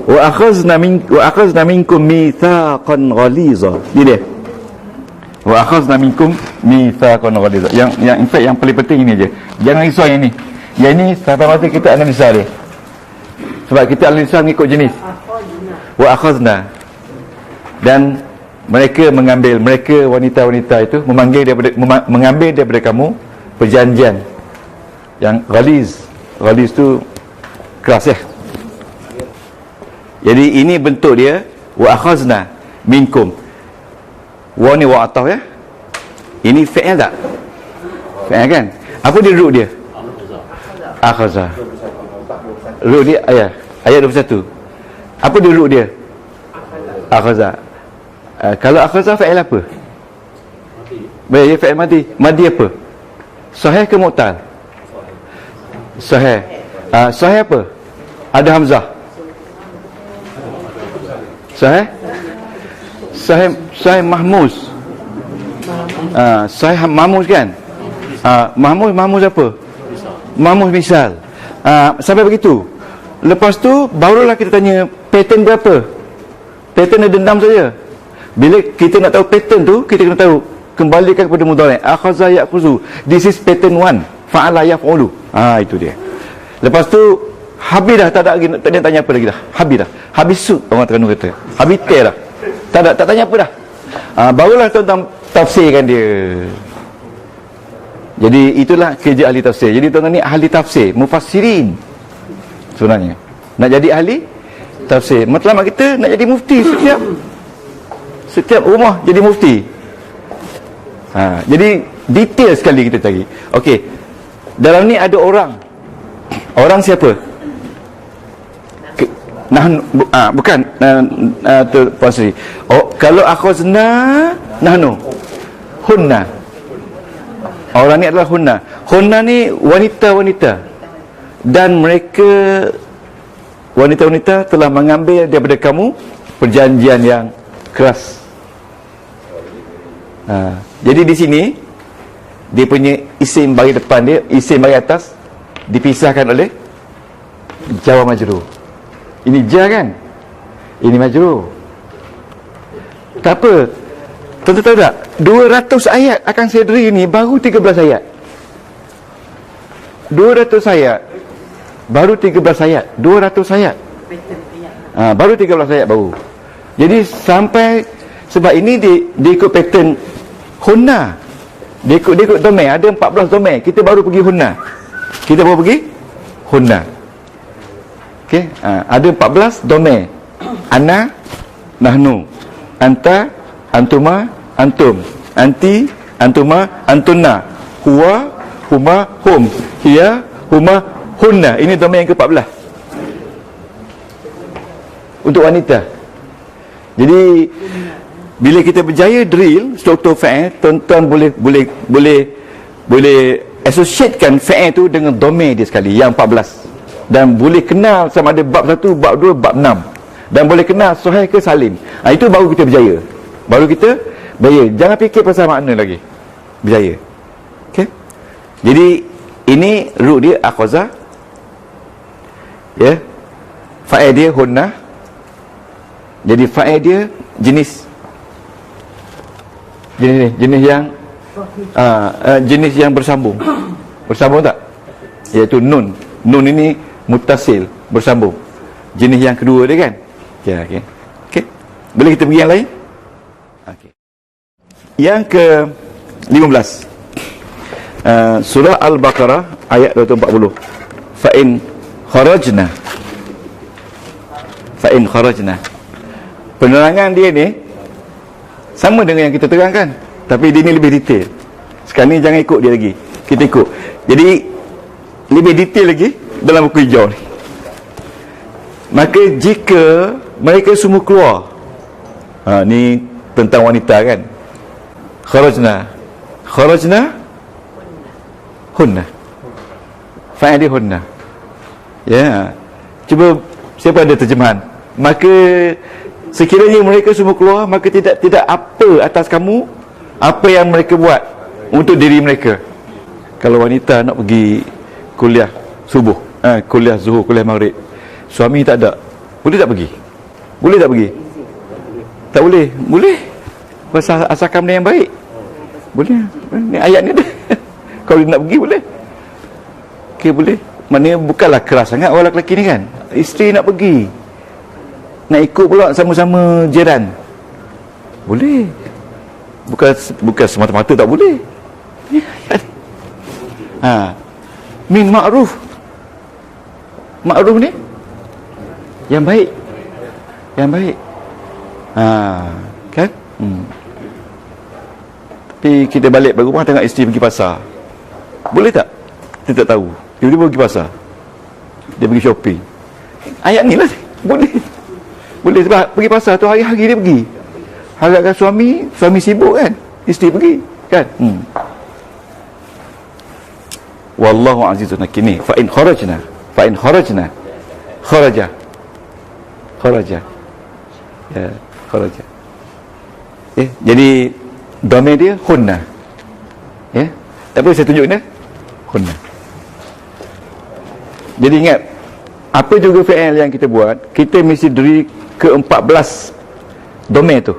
Wa akhazna minkum mitsaqan ghaliza. Ni dia. Wa akhazna minkum mitsaqan ghaliza. Yang in fact yang paling penting ini je. Jangan risau yang ni. Yang ni sampai masa kita analisa dia. Sebab kita analisa mengikut jenis. Wa akhazna. Dan mereka wanita-wanita itu mengambil daripada kamu perjanjian yang ghaliz. Ghaliz tu keras ya. Jadi ini bentuk dia, wa akhazna minkum. Wa ni wa ataf ya. Ini fi'il tak? Fi'il kan? Apa dia ruk dia? Akhaza. Ruk dia ayat 21. Apa dia ruk dia? Akhaza. Kalau akhaza fi'il apa? Baik, ya fi'il madi. Madi apa? Sahih ke mu'tal? Sahih. Sahih apa? Ada hamzah. Sahih mahmuz. Sahih mahmuz kan? Mahmuz apa? Mahmuz misal. Sampai begitu. Lepas tu barulah kita tanya pattern berapa? Pattern ada 6 saja. Bila kita nak tahu pattern tu, kita kena tahu kembalikan kepada mudhari'. Akhaza ya'khuzu. This is pattern 1. Fa'ala yaf'ulu. Itu dia. Lepas tu habis dah, tak ada lagi, tak ada tanya apa lagi dah. Habis dah. Habis suit orang Terengganu kata. Habis teh dah. Tak tanya apa dah. Barulah tuan-tuan tafsirkan dia. Jadi itulah kerja ahli tafsir. Jadi tuan-tuan ni ahli tafsir, mufassirin. Sebenarnya nak jadi ahli tafsir. Matlamat kita nak jadi mufti setiap rumah jadi mufti. Jadi detail sekali kita cari. Okey. Dalam ni ada orang. Orang siapa? Bukan tu Puan Sri. Kalau akhazna nahnu hunna. Orang ni adalah hunna. Hunna ni wanita-wanita. Dan mereka wanita-wanita telah mengambil daripada kamu perjanjian yang keras. Jadi di sini dia punya isim bagi depan dia, isim bagi atas dipisahkan oleh jawa majrur. Ini ja kan? Ini majrur. Tak apa. Tuan-tuan tahu tak? 200 ayat akan saya deri ni baru 13 ayat. 200 ayat baru 13 ayat. 200 ayat. Baru 13 ayat baru. Jadi sampai sebab ini dia ikut pattern hunna. Dia ikut domain. Ada 14 domain. Kita baru pergi hunna. Okey, ada 14 domain. Ana, nahnu, anta, antuma, antum, anti, antuma, antunna, huwa, huma, hum, hiya, huma, hunna. Ini domain yang ke-14 untuk wanita. Jadi bila kita berjaya drill struktur fa'il, tuan-tuan boleh associatekan fa'il tu dengan domain dia sekali yang 14. Dan boleh kenal sama ada bab 1, bab 2, bab 6. Dan boleh kenal sahih ke salim. Itu baru kita berjaya. Jangan fikir pasal makna lagi. Berjaya. Okey. Jadi ini root dia akhaza. Ya. Fa'il dia hunna. Jadi fa'il dia jenis yang jenis yang bersambung. Bersambung tak? Iaitu nun. Nun ini muttasil, bersambung. Jenis yang kedua dia kan? Okey. Boleh kita pergi yang lain? Okey. Yang ke-15. Surah Al-Baqarah ayat 240. Fa'in kharajna. Penerangan dia ni sama dengan yang kita terangkan, tapi dia ni lebih detail. Sekarang ni jangan ikut dia lagi. Kita ikut. Jadi lebih detail lagi dalam buku hijau ni. Maka jika mereka semua keluar, ni tentang wanita kan. Kharajna hunna. Fa'il dia hunna. Ya. Cuba siapa ada terjemahan? Maka sekiranya mereka semua keluar, maka tidak apa atas kamu apa yang mereka buat untuk diri mereka. Kalau wanita nak pergi kuliah subuh, kuliah zuhur, kuliah maghrib, suami tak ada, boleh tak pergi? Boleh tak pergi? Tak boleh? Boleh. Pasal asalkan benda yang baik. Boleh. Ni ayat ni ada. Kalau dia nak pergi boleh. Okey, boleh. Maknanya bukanlah keras sangat orang lelaki ni kan. Isteri nak pergi, nak ikut pula sama-sama jiran, boleh. Bukan semata-mata tak boleh. Min ma'ruf. Ma'ruf ni yang baik. Yang baik. Kan? Tapi kita balik balik rumah tengok isteri pergi pasar. Boleh tak? Kita tak tahu. Dia pergi pasar. Dia pergi shopping. Ayat ni lah. Boleh. Boleh sebab pergi pasar tu hari-hari dia pergi. Harapkan suami sibuk kan, isteri pergi kan. Wallahu azizun hakim. Fa in kharajna kharaja ya, kharaja. Jadi domain dia hunna. Ya. Tapi saya tunjuk ni hunna. Jadi ingat, apa juga fi'il yang kita buat, kita mesti diri ke-14 domain tu.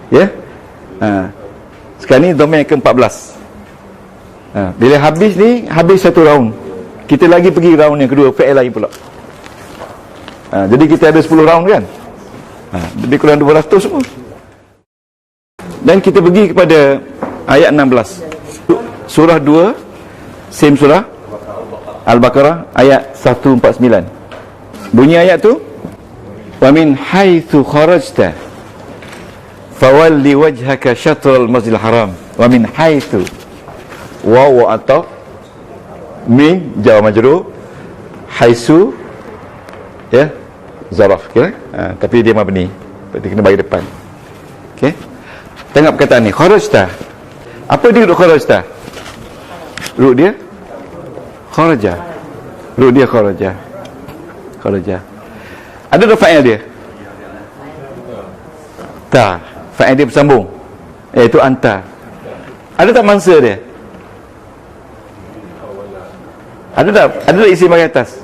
Ya. Sekarang ni domain ke-14. Bila habis ni, habis satu round, kita lagi pergi round yang kedua, fi'il lain pula. Jadi kita ada 10 round kan. Jadi kurang 200 semua. Dan kita pergi kepada ayat 16, surah 2, same surah Al-Baqarah, ayat 149. Bunyi ayat tu, wa min haitsu kharajta fawalli wajhaka syatral masjidil haram. Wa min haitsu, waw atau min jar majrur, haitsu ya zaraf, okay? Tapi dia mabni, berarti kena bagi depan. Okey, tengok perkataan ni, kharajta. Apa dia ruk kharajta? Ruk dia kharaja. Ruk dia kharaja. Ada tak fa'il dia? Tak. Fa'il dia bersambung, iaitu anta. Ada tak mangsa dia? Ada tak isi bahagian atas?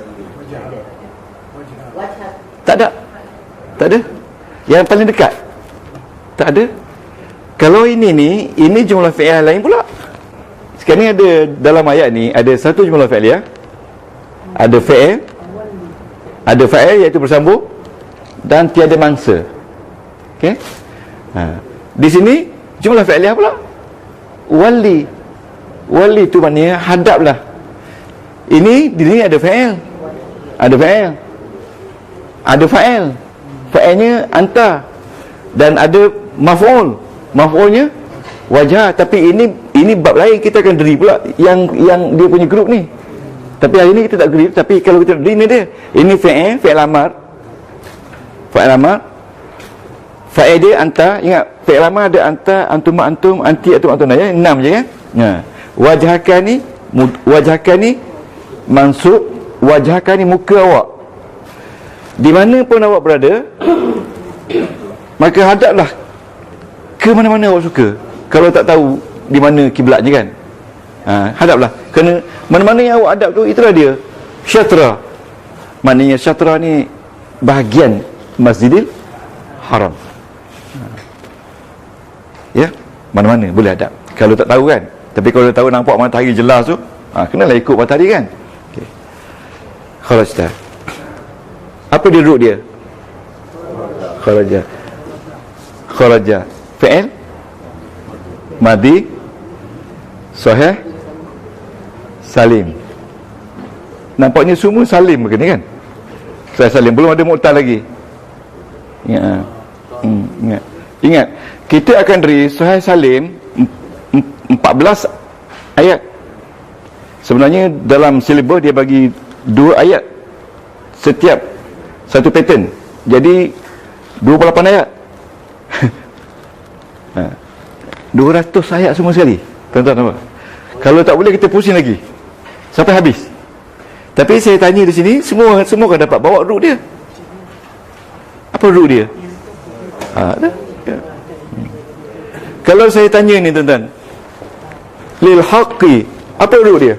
Tak ada. Yang paling dekat tak ada. Kalau ini jumlah fi'il lain pula. Sekarang ni ada, dalam ayat ni ada satu jumlah fi'liyah, ada fa'il iaitu bersambung dan tiada mangsa. Okey. Di sini jumlah fi'liyah pula. Wali tu maknanya hadaplah. Ini di sini ada fa'il. Ada fa'ilnya anta, dan ada maf'ulnya wajah. Tapi ini bab lain, kita akan deri pula yang dia punya grup ni. Tapi hari ni kita tak deri. Tapi kalau kita deri ni dia, ini fi'il amar. Fa'il dia anta. Ingat, fi'il amar ada anta, antum, anti, antum, ya. 6 je kan. Wajhaka ni mansub, wajhaka ni muka awak. Di mana pun awak berada, maka hadaplah ke mana-mana awak suka. Kalau tak tahu di mana kiblatnya kan, hadaplah. Kerana mana-mana yang awak hadap tu, itulah dia syatra. Maknanya syatra ni bahagian Masjidil Haram. Ya, mana-mana boleh hadap. Kalau tak tahu kan. Tapi kalau tahu nampak matahari jelas tu, kenalah ikut matahari kan. Okey. Kharajta. Apa dia ruk dia? Kharaja. Fi'il madi sahih salim. Nampaknya semua salim begini kan? Saya salim, belum ada mu'tal lagi. Ingat, kita akan deri sahih salim 14 ayat. Sebenarnya dalam silibus dia bagi 2 ayat setiap satu pattern. Jadi 28 ayat. 200 ayat semua sekali. Tuan-tuan nampak? Kalau tak boleh kita pusing lagi sampai habis. Tapi saya tanya di sini, semua kan dapat bawa ruk dia. Apa ruk dia? Ya. Kalau saya tanya ni tuan-tuan, lil haqqi Apa ru dia?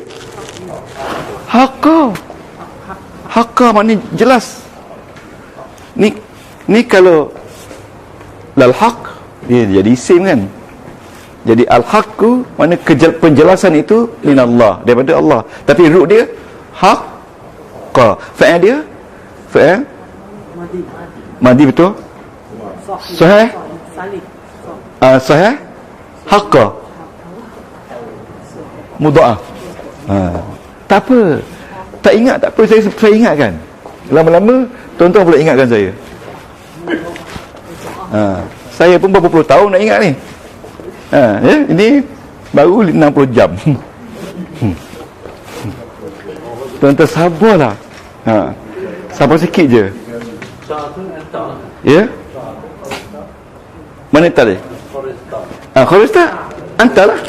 Haqqa. Haqqa maknanya jelas. Ni kalau lal haq dia jadi isim kan. Jadi al-haqqu mana penjelasan itu minallah, daripada Allah. Tapi ru dia haqqa. Fa'il dia fa'il madi betul? Sahih? Sahih? Haqqa. Mudha'af. Tak apa. Tak ingat tak apa, saya ingatkan. Lama-lama tuan-tuan pula ingatkan saya. Saya pun berapa puluh tahun nak ingat ni. Ini baru 60 jam. Tuan-tuan sabarlah. Sabar sikit je. Ya? Mana tadi? Khorista. Antarlah.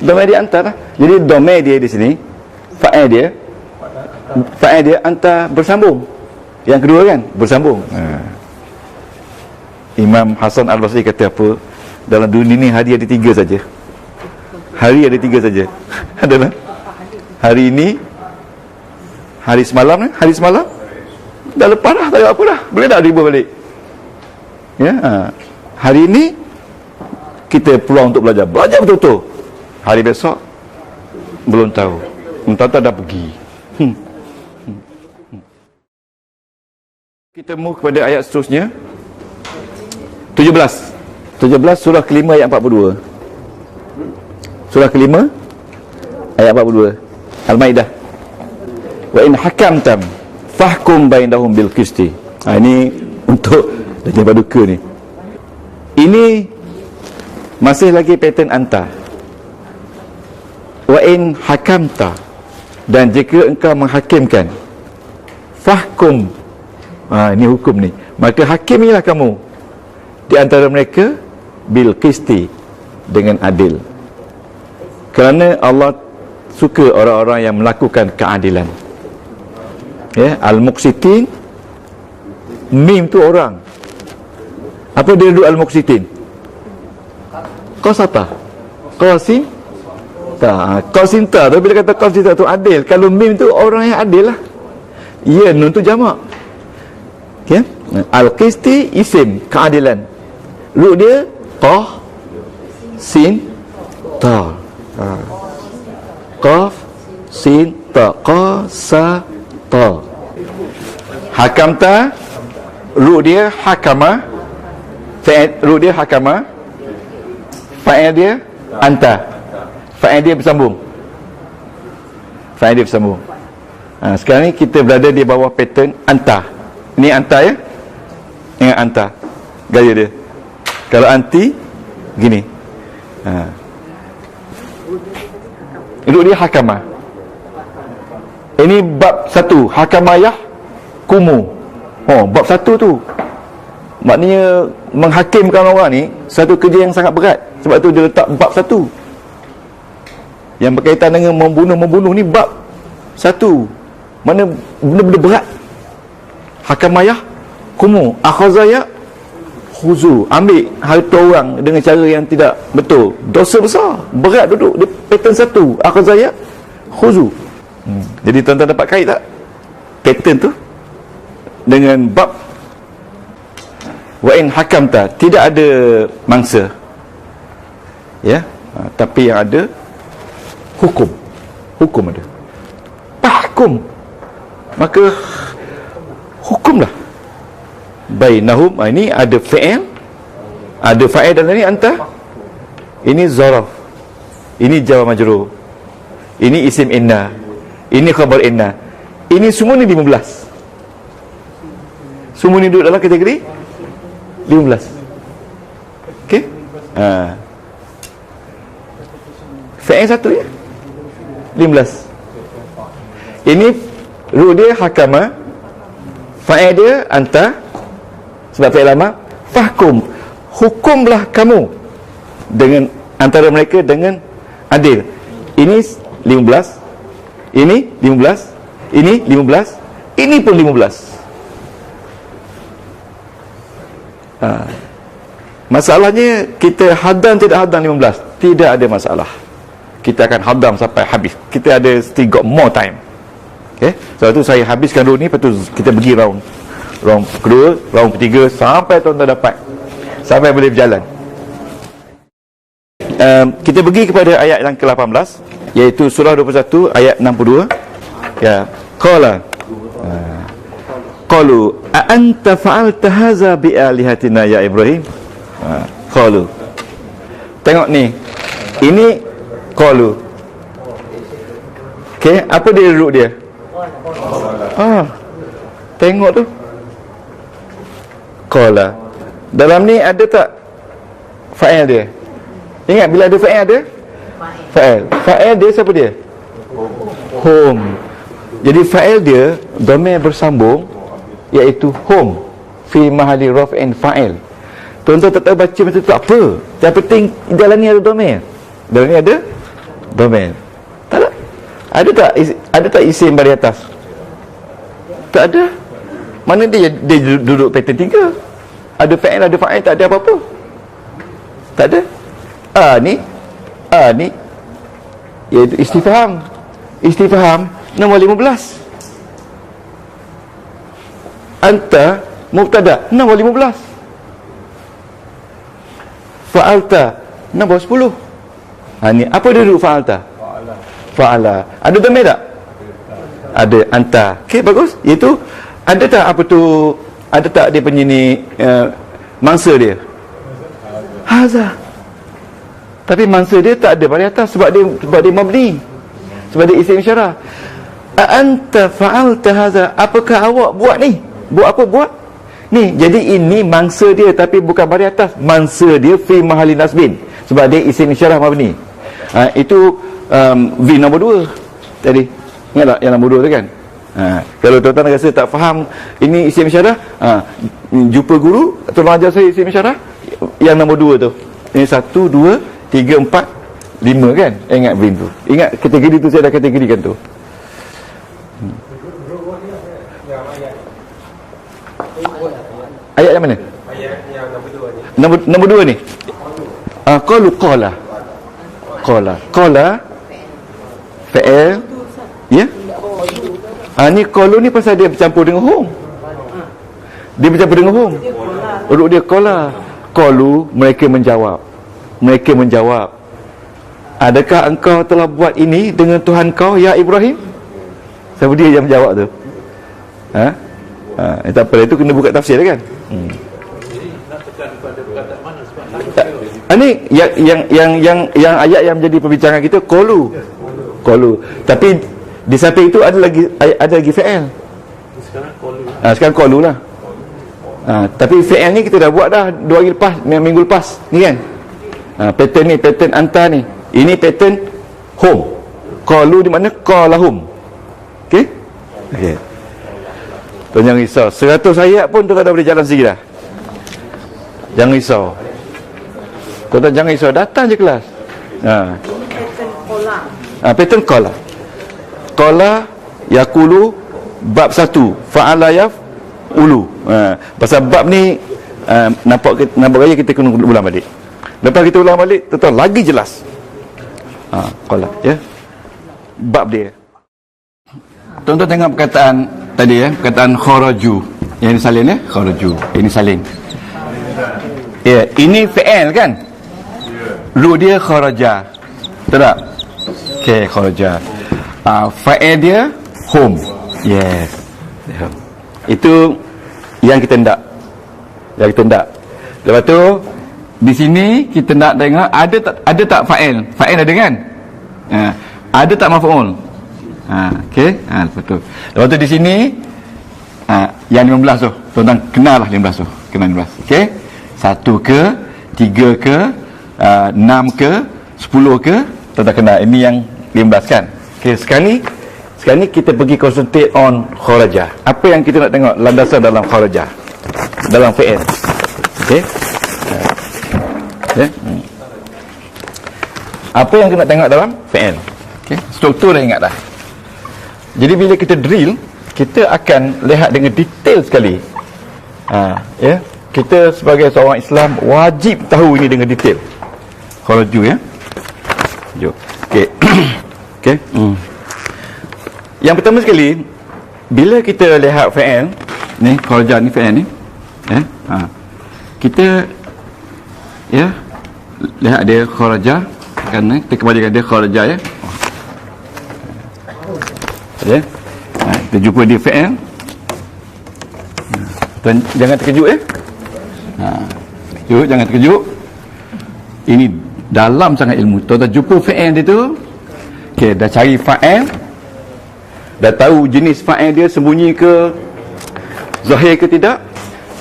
Domain dia antar. Jadi domain dia di sini, fa'il dia antar bersambung. Yang kedua kan bersambung. Imam Hasan Al-Basri kata apa? Dalam dunia ni hari ada 3 saja. Hari ada 3 saja. Adalah hari ini, hari semalam. Dah lepas dah, tak ada apa dah. Boleh tak riba balik? Ya, hari ini kita peluang untuk belajar betul-betul. Hari besok belum tahu. Entah dah pergi. Kita move kepada ayat seterusnya. 17 surah kelima ayat 42. Surah kelima ayat 42 Al-Maidah. Wa in hakamtam fahkum bainahum bil qisti. Ini untuk dah paduka ni. Ini masih lagi pattern anta. Wa in hakamta, dan jika engkau menghakimkan, fahkum, ini hukum ni, maka hakimilah kamu di antara mereka bil qisti, dengan adil. Kerana Allah suka orang-orang yang melakukan keadilan. Ya, al-muqsitin, mim tu orang. Apa dia duduk al-muqsitin? Qasata, qasim ta, qasim ta. Tapi bila kata qasim ta tu adil, kalau mim tu orang yang adil lah. Ya, nun tu jamak. Okay? Al-qisti isim, keadilan. Lu dia qah sin ta. Qaf sin ta, qasa ta. Hakamta, ru dia hakama, ru dia hakama, fa'il dia anta, fa'il dia bersambung, sekarang ni kita berada di bawah pattern anta. Ini anta ya, ingat anta gaya dia. Kalau anti gini, ru dia hakama. Ini bab 1, hakamayah kumu. Bab 1 tu maknanya menghakimkan orang ni satu kerja yang sangat berat. Sebab tu dia letak bab 1 yang berkaitan dengan membunuh ni, bab 1. Mana benda-benda berat. Hakamayah kumu, akhazaya khuzu, ambil harta orang dengan cara yang tidak betul, dosa besar, berat duduk. Dia pattern 1, akhazaya khuzu. Jadi tuan-tuan dapat kait tak pattern tu dengan bab wa in hakamta? Tidak ada mangsa, ya, tapi yang ada hukum ada. Tahkum, maka hukumlah bainahum. Ini ada fa'il, ada fa'il dalam ni anta. Ini zaraf, ini jar majrur, ini isim inna, ini khabar inna. Ini semua ni 15. Semua ni duduk dalam kategori 15. Okey? Fa'il 1 ya, 15. Ini ru dia hakama, fa'il dia anta, sebab fi'il amar. Fahkum, hukumlah kamu dengan antara mereka dengan adil. Ini 15, ini 15, ini 15, ini pun 15. Masalahnya kita hadan tidak hadan 15, tidak ada masalah. kita akan hadam sampai habis. Kita ada still got more time. Okay, sebab tu saya habiskan round ni, lepas tu kita pergi round kedua, round ketiga, sampai tuan-tuan dapat, sampai boleh berjalan. Kita pergi kepada ayat yang ke-18, iaitu surah 21 ayat 62. Ya, qala qalu a anta fa'alta hadza bi alihatina ya Ibrahim. Qalu, tengok ni, ini qalu. Okey, apa dia root dia? Tengok tu, qala. Dalam ni ada tak fa'il dia? Ingat bila ada fa'il ada? Fa'il dia siapa dia? Hum. Jadi fa'il dia dhamir bersambung, iaitu hum fi mahali raf'in fa'il. Tuan-tuan tak tahu baca macam tu tak apa. Yang penting dalam ni ada dhamir. Dalam ni ada dhamir. Tak ada? Ada tak isim baris atas? Tak ada. Mana dia duduk pattern 3. Ada fa'il, tak ada apa-apa. Tak ada. Ni iaitu istifham nombor 15. Anta mubtada nombor 15. Fa'alta nombor 10. Ni apa dia duduk fa'ala. Ada dhamir tak? Ada. Anta. Okey, bagus. Iaitu ada tak apa tu, ada tak dia punya ni mangsa dia? Haza. Tapi mangsa dia tak ada baris atas, sebab dia mabni, sebab dia isim isyarah. Anta fa'alta hadza, apakah awak buat ni? Buat apa buat? Ni, jadi ini mangsa dia tapi bukan baris atas. Mangsa dia fi mahali nasbin, sebab dia isim isyarah mabni. Itu V nombor 2 tadi. Ingat tak yang nombor 2 tu kan? Kalau tuan-tuan rasa tak faham ini isim isyarah, jumpa guru, tolong ajar saya isim isyarah yang nombor 2 tu. Ini 1, 2, 3, 4, 5 kan? Ingat bin tu. Ingat kategori tu, saya dah kategorikan tu. Ayat yang mana? Ayat yang nombor 2 ni. Nombor 2 ni. Qalu qala fa'il. Ya? Ni qalu ni pasal dia bercampur dengan hum. Dia bercampur dengan hum. Urut dia qala. Qalu, mereka menjawab, adakah engkau telah buat ini dengan Tuhan kau ya Ibrahim? Siapa dia yang menjawab tu? Tak apa, itu kena buka tafsir kan? Ini yang ayat yang menjadi perbincangan kita qalu. Tapi di samping itu ada lagi fa'il. Sekarang qalu lah. Tapi fi'il ni kita dah buat dah 2 hari lepas, minggu lepas ni kan. Pattern ni, pattern anta ni. Ini pattern hum. Qalu di mana? Qalahum. Okey? Okey. Tuan jangan risau. 100 ayat pun tuan dah boleh jalan sendiri dah. Jangan risau. Tuan jangan risau, datang je kelas. Pattern qala. Qala yaqulu bab 1 fa'ala ulu. Pasal bab ni nampak gaya kita kena ulang balik. Lepas kita ulang balik, tuan lagi jelas. Qala ya. Bab dia. Tuan-tuan tengok perkataan tadi ya, perkataan kharaju. Yang ini salin ya, kharaju. Ini salin. Ya, ini fi'il kan? Ru dia kharaja. Betul tak? Okey, kharaja. Fa'il dia hum. Yes. Itu yang kita nak. Lepas tu di sini kita nak tengok ada tak fa'il. Fa'il ada kan? Ada tak maf'ul? Okey. Lepas tu. Lepas tu di sini yang 15 tu. Tuan-tuan kenalah 15 tu. Kenal 15. Okey. 1 ke, 3 ke, 6 ke, 10 ke, tuan-tuan kenal. Ini yang 15 kan? Okey, sekarang ni kita pergi concentrate on kharaja. Apa yang kita nak tengok landasan dalam kharaja, dalam fi'il. Okey. Apa yang kita nak tengok dalam fi'il? Okey, struktur dah ingat dah. Jadi bila kita drill, kita akan lihat dengan detail sekali. Ya, kita sebagai seorang Islam wajib tahu ini dengan detail. Kharaju ya. Jom. Okey. Okey. Yang pertama sekali, bila kita lihat fi'il ni, kharaja ni fi'il ni, kita lihat dia kharaja, kan, kita kembalikan dia kharaja, ya. Kita jumpa dia fi'il. Tuan jangan terkejut, ya. Jangan terkejut. Ini dalam sangat ilmu. Tuan jumpa fi'il dia tu, okey, dah cari fa'il, dah tahu jenis fa'il dia sembunyi ke, zahir ke tidak,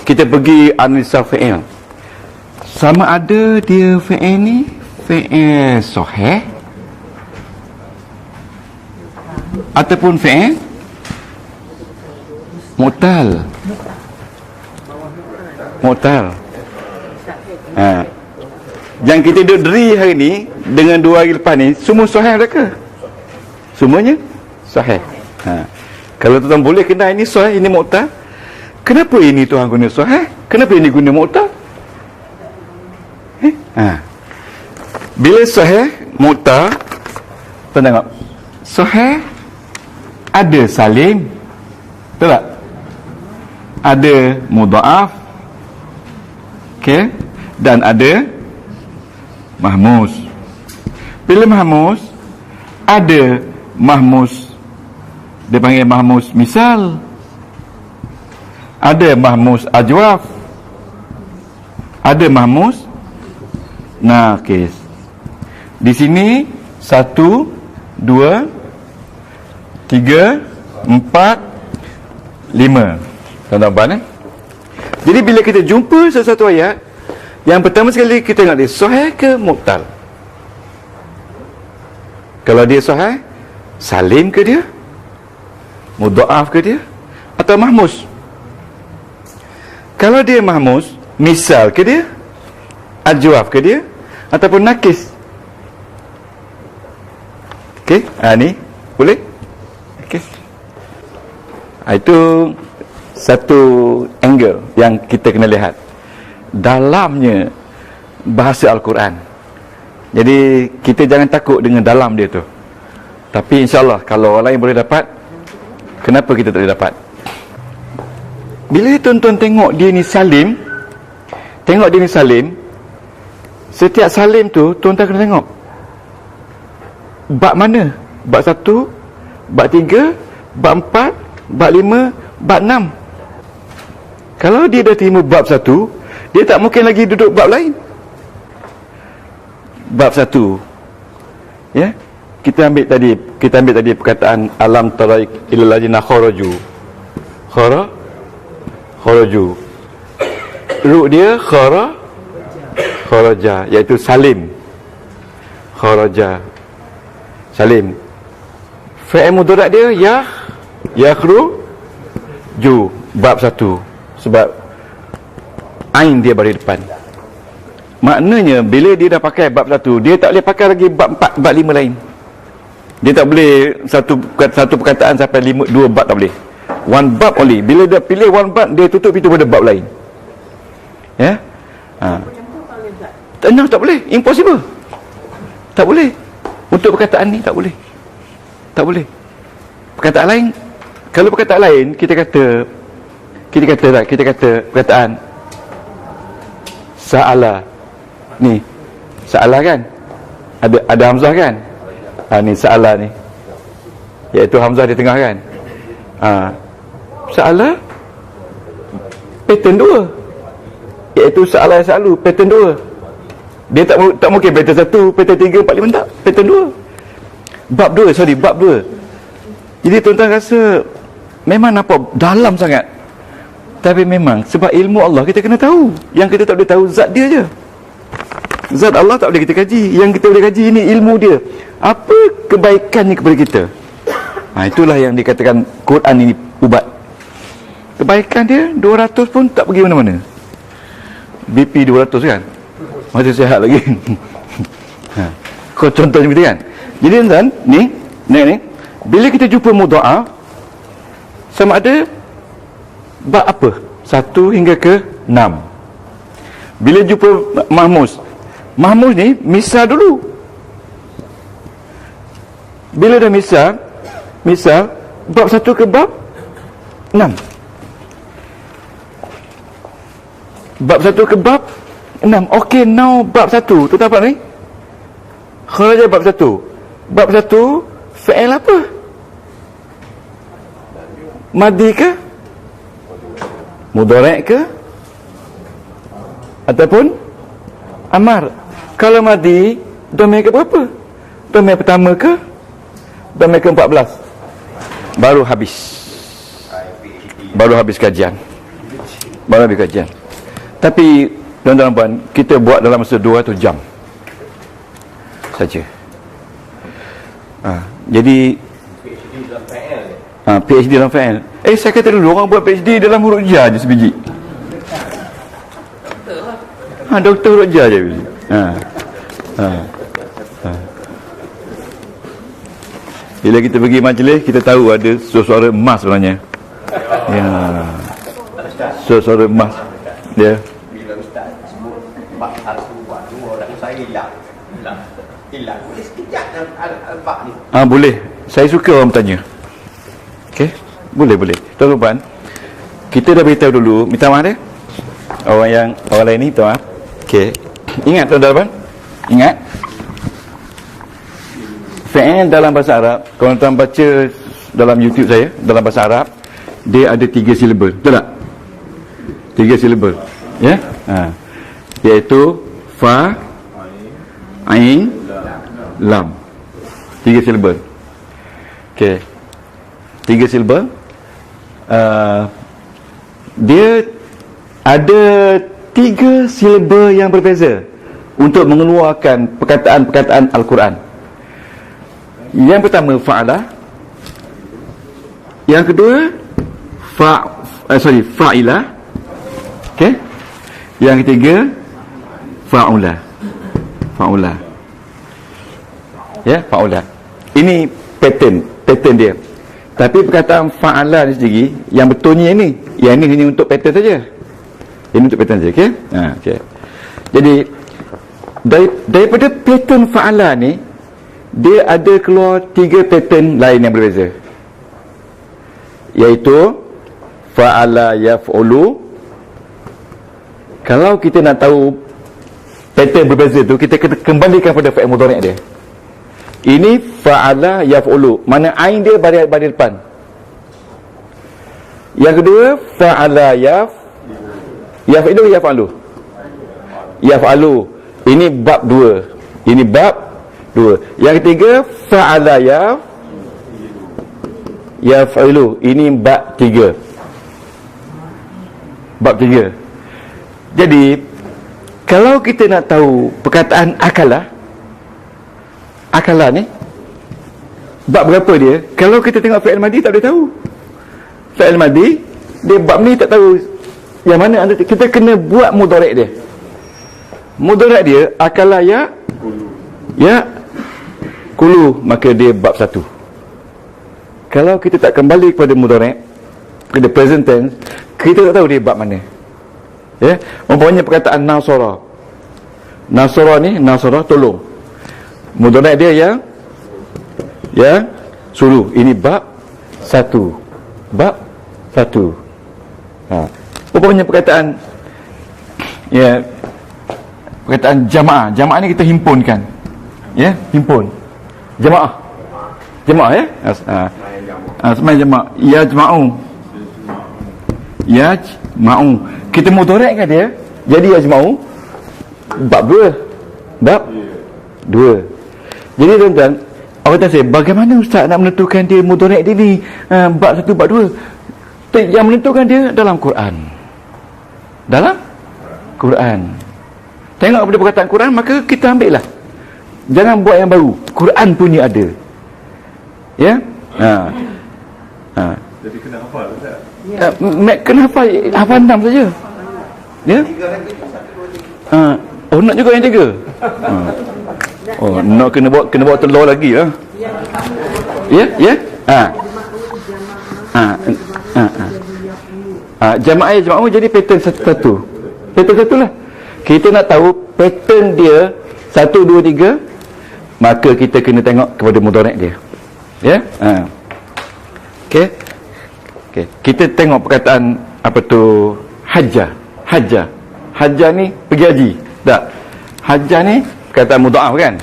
kita pergi analisa fi'il. Sama ada dia fi'il ni fi'il sahih ataupun fi'il mu'tal. Yang kita duduk deri hari ni dengan 2 hari lepas ni, semua sahih mereka. Semuanya sahih. Kalau tuan boleh kenal ini sahih, ini mu'tal, kenapa ini tuan guna sahih, kenapa ini guna mu'tal? Bila sahih mu'tal, tuan tengok sahih ada salim, betul tak? Ada mudha'af, okey, dan ada mahmus. Bila mahmus, ada mahmus, dia panggil mahmus misal, ada mahmus ajwaf, ada mahmus naqis. Di sini 1, 2, 3, 4, 5. Tuan-tuan, jadi bila kita jumpa sesuatu ayat, yang pertama sekali kita tengok dia sahih ke mu'tal. Kalau dia sahih, salim ke dia, mudha'af ke dia, atau mahmus. Kalau dia mahmus, misal ke dia, ajwaf ke dia, ataupun nakis. Okey, ni boleh? Okey. Itu satu angle yang kita kena lihat dalamnya bahasa Al-Quran. Jadi kita jangan takut dengan dalam dia tu, tapi insyaAllah kalau orang lain boleh dapat, kenapa kita tak boleh dapat? Bila tuan-tuan tengok dia ni salim, setiap salim tu tuan-tuan kena tengok bab mana, bab 1, bab 3, bab 4, bab 5, bab 6. Kalau dia dah terima bab 1, dia tak mungkin lagi duduk bab lain. Bab 1, ya, kita ambil tadi perkataan alam tara ilal ladzina kharaju. Kharaju. Ru dia kharaja, iaitu salim. Kharaja, salim. Fi'il mudhari' dia yakhruju, bab 1, sebab ain dia baris depan. Maknanya bila dia dah pakai bab 1, dia tak boleh pakai lagi bab 4, bab 5 lain. Dia tak boleh satu perkataan sampai 2 bab, tak boleh. One bab only. Bila dia pilih one bab, dia tutup pintu pada bab lain. Ya? Tak boleh. Impossible. Tak boleh. Untuk perkataan ni tak boleh. Tak boleh. Perkataan lain, kalau perkataan lain kita kata perkataan sa'ala. Ni sa'ala kan? Ada hamzah kan? Ni sa'ala ni, iaitu hamzah di tengah kan? Sa'ala pattern 2, iaitu sa'ala sa'alu pattern 2. Dia tak mungkin pattern 1, pattern 3, 4, 5, tak. Pattern 2. Bab 2. Jadi tuan-tuan rasa memang nampak dalam sangat, tapi memang sebab ilmu Allah kita kena tahu. Yang kita tak boleh tahu zat dia je. Zat Allah tak boleh kita kaji. Yang kita boleh kaji ini ilmu dia. Apa kebaikannya kepada kita. Itulah yang dikatakan Quran ini ubat. Kebaikan dia 200 pun tak pergi mana-mana. BP 200 kan, masih sihat lagi. Kau contohnya begitu kan. Jadi tuan, ni bila kita jumpa mudha'af, sama ada bab apa? 1 hingga ke 6. Bila jumpa mahmus ni misal dulu. Bila dah misal bab 1 ke bab 6, bab 1 ke bab 6. Okey, now bab 1 tu tak apa ni? Kharaja bab 1. Bab 1 fi'il apa? Madi ke? Mudhari' ke? Ataupun amar? Kalau madi, domain ke berapa? Domain pertama ke? Domain ke-14? Baru habis kajian. Tapi tuan-tuan dan puan, kita buat dalam masa 200 jam saja. Jadi PhD dalam fa'il. Saya kata dulu orang buat PhD dalam huruf ja je sebiji. Doktor huruf ja je. Bila kita pergi majlis, kita tahu ada suara emas sebenarnya. Ya. Suara emas. Ya. Bila ustaz sebut bab 1 bab 2 dan saya hilang. Boleh sekejap al-bab ni. Boleh. Saya suka orang bertanya. Okey? Boleh. Tuan-tuan, kita dah beritahu dulu, minta maaf dia. Orang lain ni minta maaf. Okey. Ingat tuan-tuan, ingat. Fi'il dalam bahasa Arab, kalau tuan baca dalam YouTube saya, dalam bahasa Arab, dia ada 3 silibel. Betul tak? 3 silibel. Ya? Iaitu fa, ain, lam. 3 silibel. Okey. 3 silibel. Dia ada 3 silibel yang berbeza untuk mengeluarkan perkataan-perkataan Al-Quran. Yang pertama fa'ala, yang kedua fa'ila, okey, yang ketiga fa'ula. Ya, fa'ula. Ini pattern dia. Tapi perkataan fa'ala ni sendiri yang betulnya ini, yang ini hanya untuk pattern saja. Ini untuk pattern saja, okey? Okey. Jadi daripada pattern fa'ala ni, dia ada keluar 3 pattern lain yang berbeza, iaitu fa'ala yaf'ulu. Kalau kita nak tahu pattern berbeza tu, kita kena kembalikan pada fa'il mudhari' dia. Ini fa'ala yaf'ulu, mana ain dia baris depan. Yang kedua fa'ala yaf'ilu yaf'alu. Ini bab 2. Yang ketiga fa'ala yaf'ilu. Ini bab 3. Jadi kalau kita nak tahu perkataan akala ni bab berapa dia, kalau kita tengok fi'il madi tak boleh tahu. Fi'il madi dia bab ni tak tahu yang mana. Kita kena buat mudhari' dia. Mudhari' dia akala ya kulu, maka dia bab 1. Kalau kita tak kembali kepada mudhari', kepada present tense, kita tak tahu dia bab mana. Ya, umpamanya perkataan nasara ni, nasara tolong, mudhari' dia ya suruh. Ini bab 1. Umpamanya perkataan jamaah ni kita himpunkan. Ya, himpun. Jamaah ya. Semai jamaah. Yajma'u. Kita mudhari'kan dia jadi yajma'u. Bab 2. Jadi tuan-tuan, awak tanya saya, bagaimana ustaz nak menentukan dia mudhari' dia ni bab 1 bab 2? Yang menentukan dia dalam Quran. Tengok pada perkataan Quran, maka kita ambil lah. Jangan buat yang baru. Quran punya ada. Ya? Jadi kena hafal tak? Kena hafal 6 saja. Ya? Nak juga yang 3. Nak kena bawa telur lagi lah. Ya? Jamaah jadi pattern satu. Pattern satu lah. Kita nak tahu pattern dia 1, 2, 3, maka kita kena tengok kepada mudhari' dia. Ya. Okey. Okey. Kita tengok perkataan apa tu hajjah. Hajjah ni pergi haji. Tak. Hajjah ni perkataan mudha'af kan?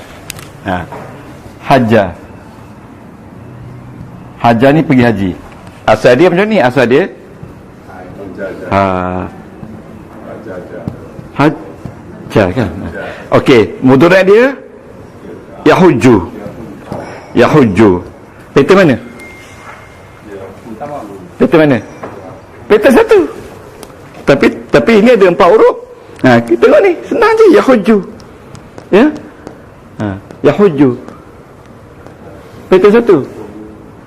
Hajjah. Hajjah ni pergi haji. Asal dia macam ni, asal dia hajjah kan? Okey, mudhari' dia yahujju. Peta mana? Peta satu. Tapi ini ada 4 huruf. Kita tengok ni, senang je, yahujju. Ya? Yahujju. Peta satu.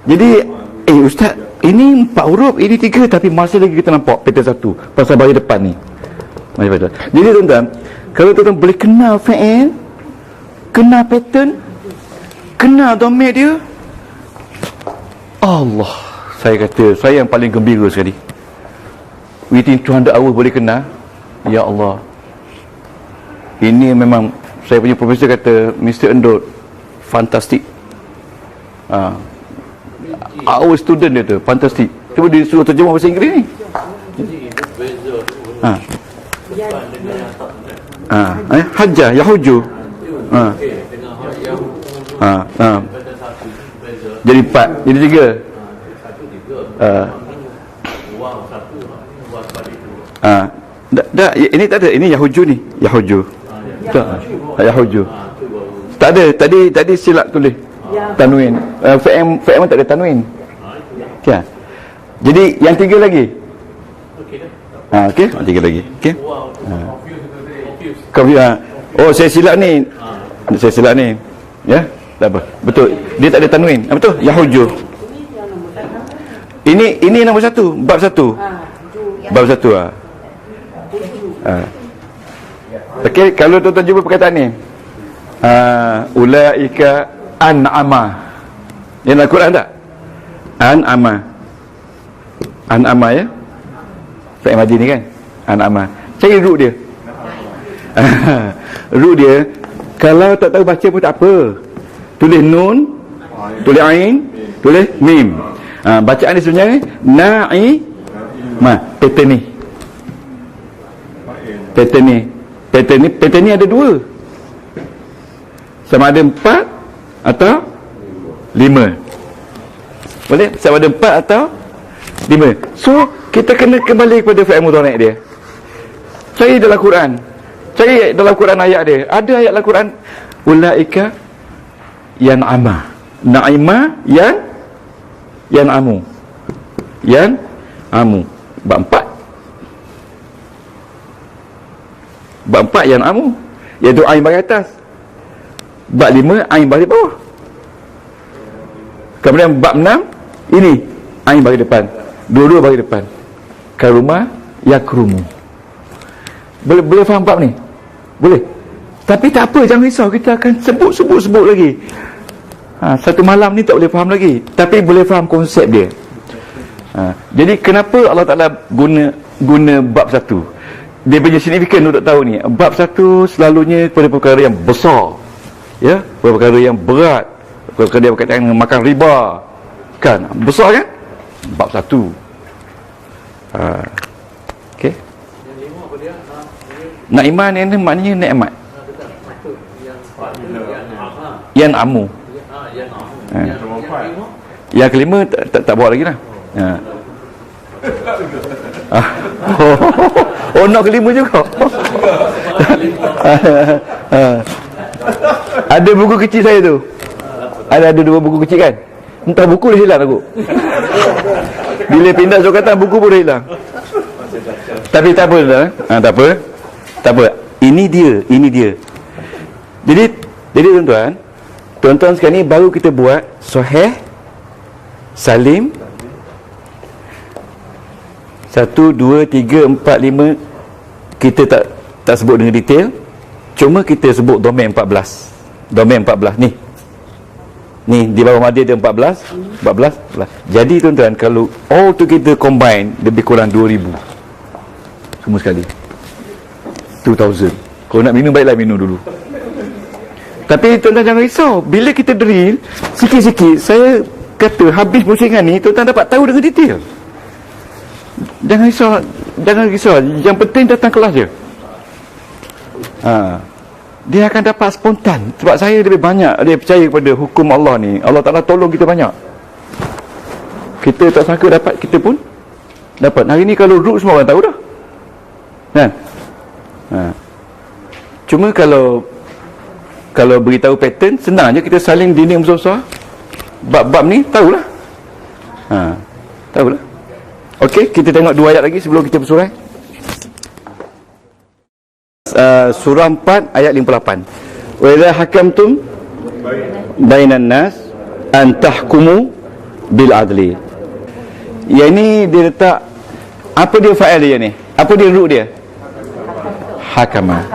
Jadi ustaz, ini 4 huruf, ini 3, tapi masih lagi kita nampak peta satu pasal baris depan ni. Jadi tuan-tuan, kalau tuan-tuan boleh kenal fa'il, kenal pattern, kenal dhamir dia, Allah, saya kata saya yang paling gembira sekali. Within 200 hours boleh kenal. Ya Allah, ini memang saya punya profesor kata, Mr. Endot fantastic. Our student dia tu fantastic. Cuba dia suruh terjemah bahasa Inggeris ni. Hajjah, yahujju. Jadi 4, jadi 3. Ini tak ada. Ini yahujju ni. Yahujju. Yahujju. Tak ada. Tadi silap tulis tanwin. Fi'il tak ada tanwin. Okey. Jadi yang 3 lagi. Okey, 3 lagi. Okey. Oh, saya silap ni. Ya, tak apa. Betul. Dia tak ada tanwin. Betul. Yahujju. Ini nombor 1, bab 1. Bab 1 Okey, kalau tuan-tuan jumpa perkataan ni, ulaika an'ama. Yang dalam Quran tak? An'ama ya. Fi'il madhi ni kan? An'ama. Cari root dia. Root dia, kalau tak tahu baca pun tak apa. Tulis nun, tulis ain, tulis mim. Bacaan dia sebenarnya pattern ni ada 2. Sama ada 4 atau 5. Boleh? Sama ada 4 atau 5. So kita kena kembali kepada fi'il mudhari' dia. Cari dalam Quran. Cari dalam Quran ayat dia. Ada ayat dalam Quran, ulaika yan'ama. Na'ima yan'amu. Bab 4. Bab 4 yan'amu, iaitu ain baris atas. Bab 5 ain baris bawah. Kemudian bab 6 ini ain baris depan. Dua-dua baris depan. Karuma yakrumu. Boleh faham bab ni? Boleh. Tapi tak apa, jangan risau, kita akan sebut lagi. Satu malam ni tak boleh faham lagi, tapi boleh faham konsep dia. Jadi kenapa Allah Ta'ala guna bab 1? Dia punya signifikan untuk tahu ni. Bab 1 selalunya kepada perkara yang besar, ya, perkara yang berat, perkara yang berkaitan dengan makan riba, kan, besar kan? Bab 1. Okey. Na'iman ini maknanya nikmat. Yang amu. Yang kelima tak bawa lagi lah. Oh, nak kelima juga. Ada buku kecil saya tu. Ada 2 buku kecil kan. Entah buku dah hilang aku. Bila pindah Jakarta, buku pun dah hilang. Tapi tak apa dah. Tak apa. Ini dia. Jadi tuan-tuan sekarang ni baru kita buat Sahih, Salim, 1, 2, 3, 4, 5. Kita tak sebut dengan detail. Cuma kita sebut domain 14. Domain 14 ni. Ni di bawah madhi dia 14. Jadi tuan-tuan, kalau all tu kita combine, lebih kurang 2,000 semua sekali. 2,000. Kalau nak minum, baiklah minum dulu. Tapi tuan-tuan jangan risau. Bila kita drill sikit-sikit, saya kata habis pusingan ni, tuan-tuan dapat tahu dengan detail. Jangan risau. Yang penting datang kelas je. Dia akan dapat spontan. Sebab saya lebih banyak dia percaya kepada hukum Allah ni. Allah Ta'ala tolong kita banyak. Kita tak sangka dapat, kita pun dapat. Hari ni kalau root semua orang tahu dah. Kan? Cuma kalau beritahu pattern, senang je, kita saling dinding besar-besar. Bab-bab ni tahulah. Tahulah. Okey, kita tengok 2 ayat lagi sebelum kita bersurai. Surah 4 ayat 58. Wa idza hakamtum bainan nas an tahkumu bil adli. Yang ni dia letak, apa dia fa'il dia ni? Apa dia root dia? Hakama.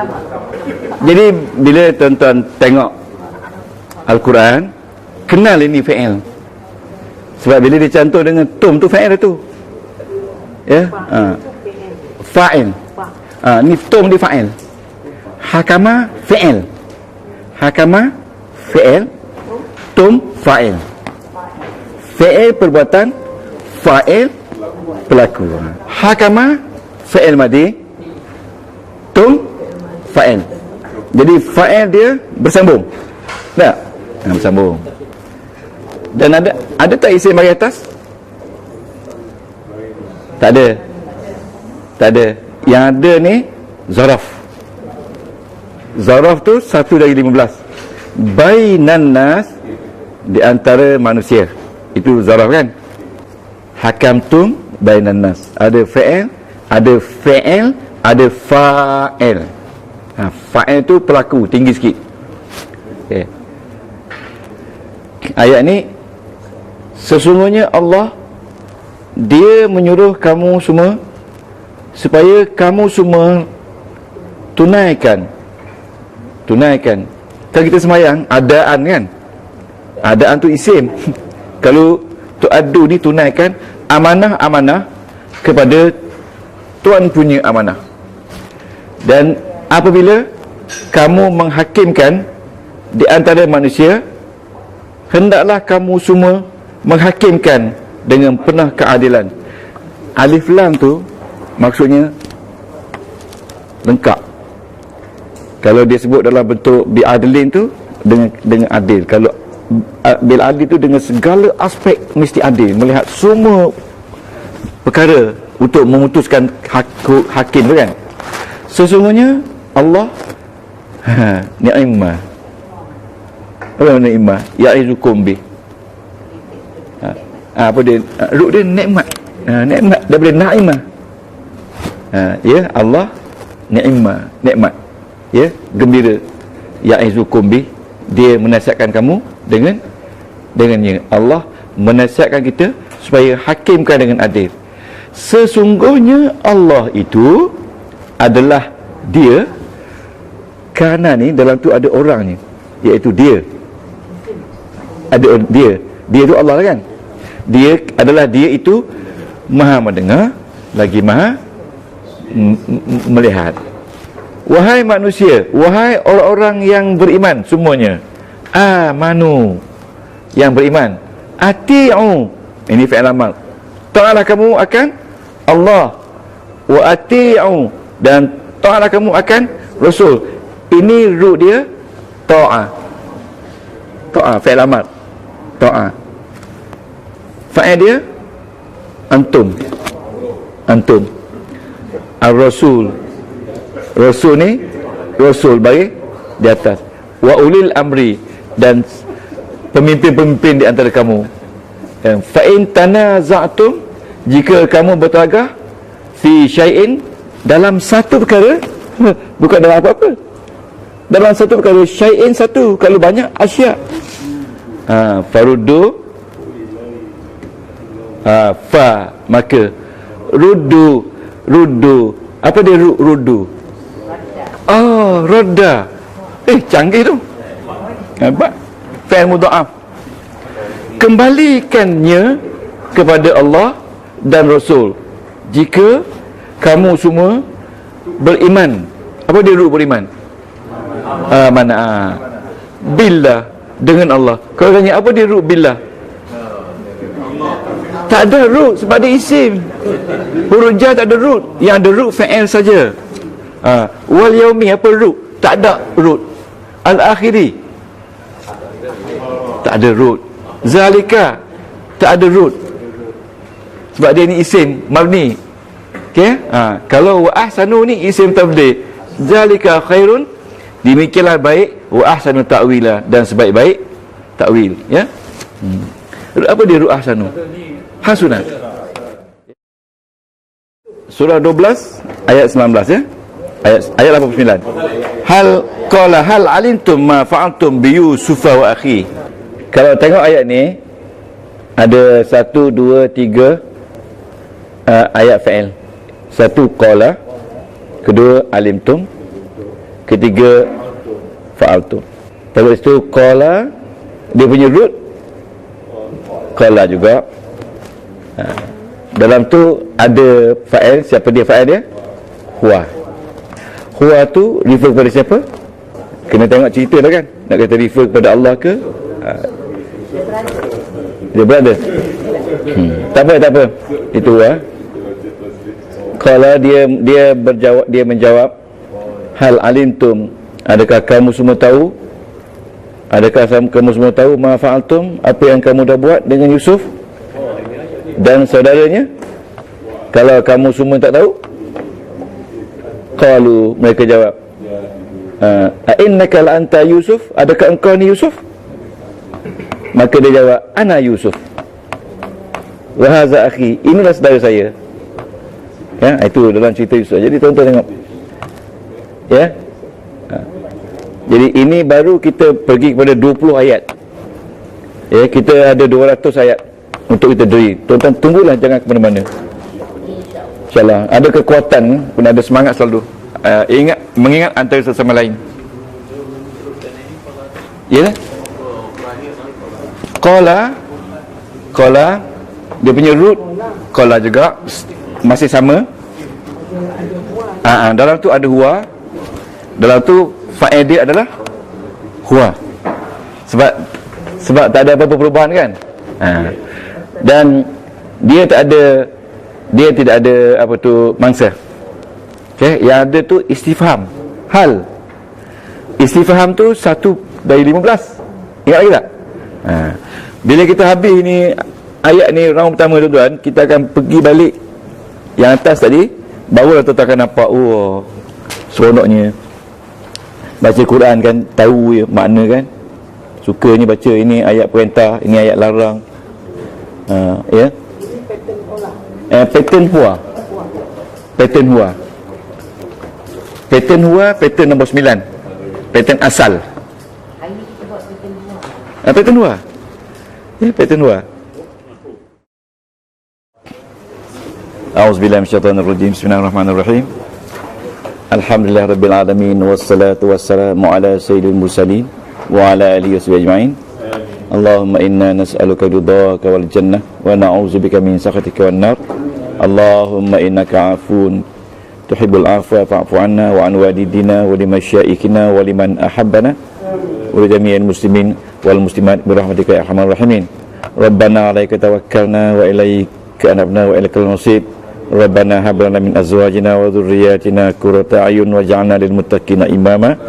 Jadi bila tuan-tuan tengok Al-Quran, kenal ini fa'il. Sebab bila dia cantum dengan tum tu fa'il tu. Ya? Fa'il. Ni tum di fa'il. Hakama fa'il. Hakama fa'il. Tum fa'il. Fa'il perbuatan, fa'il pelaku. Hakama fa'il madi, tum fa'il. Jadi fa'il dia bersambung. Tak? Bersambung. Dan ada tak isim bagi atas? Tak ada. Tak ada. Yang ada ni zaraf. Zaraf tu 1 dari 15. Bainan nas, di antara manusia. Itu zaraf kan? Hakamtum bainan nas. Ada fa'il, ada fa'il, ada fa'il. Fa'il tu pelaku, tinggi sikit. Okay. Ayat ni, sesungguhnya Allah, Dia menyuruh kamu semua supaya kamu semua tunaikan. Kalau kita semayang, adaan kan, adaan tu isim. Kalau tu'addu ni tunaikan amanah-amanah kepada Tuan punya amanah. Dan apabila kamu menghakimkan di antara manusia, hendaklah kamu semua menghakimkan dengan penuh keadilan. Alif lam tu maksudnya lengkap. Kalau dia sebut dalam bentuk bi'adlin tu dengan adil. Kalau bil adil tu dengan segala aspek mesti adil, melihat semua perkara untuk memutuskan hakim tu kan. Sesungguhnya Allah ni'mah. Apa ni'mah? Ya'izukum bih. Apa dia? Root dia nikmat. Nikmat daripada na'imah. Ya, Allah ni'mah, nikmat. Ya, gembira. Ya'izukum bih. Dia menasihatkan kamu dengannya. Allah menasihatkan kita supaya hakimkan dengan adil. Sesungguhnya Allah itu adalah Dia. Kerana ni dalam tu ada orangnya, iaitu Dia. Ada Dia. Dia itu Allah kan? Dia adalah Dia itu Maha mendengar, lagi Maha melihat. Wahai manusia, wahai orang-orang yang beriman semuanya, amanu, yang beriman, ati'u, ini fi'il amal, ta'ala kamu akan Allah, wa ati'u, dan ta'ala kamu akan Rasul. Ini root dia ta'ah. Ta'ah fi'il amal, ta'ah. Fa'il dia antum. Ar-Rasul. Rasul ni, Rasul bagi di atas. Wa ulil amri, dan pemimpin-pemimpin di antara kamu. Fa in tanaza'tum, jika kamu bertelagah fi syai'in, dalam satu perkara, bukan dalam apa-apa, dalam satu perkara, syai'in satu, kalau banyak asya. Faruddu, fa, maka ruddu. Apa dia ruddu? Radda. Canggih tu. Nampak? Fi'il mudha'af. Kembalikannya kepada Allah dan Rasul jika kamu semua beriman. Apa dia root beriman? Billah, dengan Allah. Kalau tanya apa dia root billah? Tak ada root sebab dia isim. Huruf jar tak ada root. Yang ada root fa'il saja. Wal yaumi apa root? Tak ada root. Al-akhiri tak ada root. Zalika tak ada root sebab dia ni isim mabni. Okey, kalau wa ahsanu ni isim tabdil. Zalika khairun, demikianlah baik, wa ahsanu ta'wila, dan sebaik-baik takwil, ya. Apa dia root ahsanu? Hasunat. Surah 12 ayat 19, ya. Ayat 89. Hal alimtum ma fa'altum bi Yusufa wa akhi. Kalau tengok ayat ni ada 1 2 3 ayat fa'il. Satu qala, kedua alimtum, ketiga fa'altum. Terus itu qala, dia punya root qala juga. Dalam tu ada fa'il. Siapa dia fa'il dia? Huwa. Huwa tu refer kepada siapa? Kena tengok cerita dah kan. Nak kata refer kepada Allah ke? Dia berada. Tak apa. Itu kalau dia menjawab, hal alimtum, adakah kamu semua tahu? Adakah kamu semua tahu ma fa'altum, apa yang kamu dah buat dengan Yusuf dan saudaranya? Kalau kamu semua tak tahu, qalu, mereka jawab, innaka la anta Yusuf, adakah engkau ni Yusuf? Maka dia jawab, ana Yusuf wa hadza akhi, inilah saudara saya. Ya, itu dalam cerita Yusuf. Jadi tuan-tuan tengok, ya. Jadi ini baru kita pergi kepada 20 ayat. Ya, kita ada 200 ayat untuk kita diri. Tuan-tuan tunggulah, jangan ke mana-mana. InsyaAllah ada kekuatan, pun ada semangat selalu. Mengingat antara sesama lain. Ya. Qala dia punya root qala juga masih sama. Dalam tu ada huwa. Dalam tu fa'il dia adalah huwa. Sebab tak ada apa-apa perubahan kan. Dan dia tidak ada apa tu mangsa. Okey, yang ada tu istifham. Hal. Istifham tu 1 dari 15. Ingat lagi tak? Bila kita habis ni ayat ni round pertama tuan-tuan, kita akan pergi balik yang atas tadi, barulah tuan-tuan akan nampak, seronoknya baca Quran kan, tahu makna kan. Sukanya baca, ini ayat perintah, ini ayat larang. Ya. Pattern huwa, pattern nombor 9. Pattern asal. Pattern huwa. Ya, pattern huwa. A'udzubillahi minasyaitonir rajim. Bismillahirrahmanirrahim. Alhamdulillah rabbil alamin, wassalatu wassalamu ala sayyidil mursalin wa ala alihi washabihi ajma'in. Allahumma inna nas'aluka ridhaka wal jannah wa na'udzubika min sakhatika wan nar. Allahumma innaka 'afuwun tuhibbul 'afwa fa'fu 'anna wa 'an walidina wa limasyayikhina wa liman ahabbana wa li jami'il muslimin wal muslimat bi rahmatika ya arhamar rahimin. Rabbana 'alaika tawakkalna wa ilaika anabna wa ilaikal masir. Rabbana hab lana min azwajina wa dhurriyyatina qurrata a'yun waj'alna lil muttaqina imama.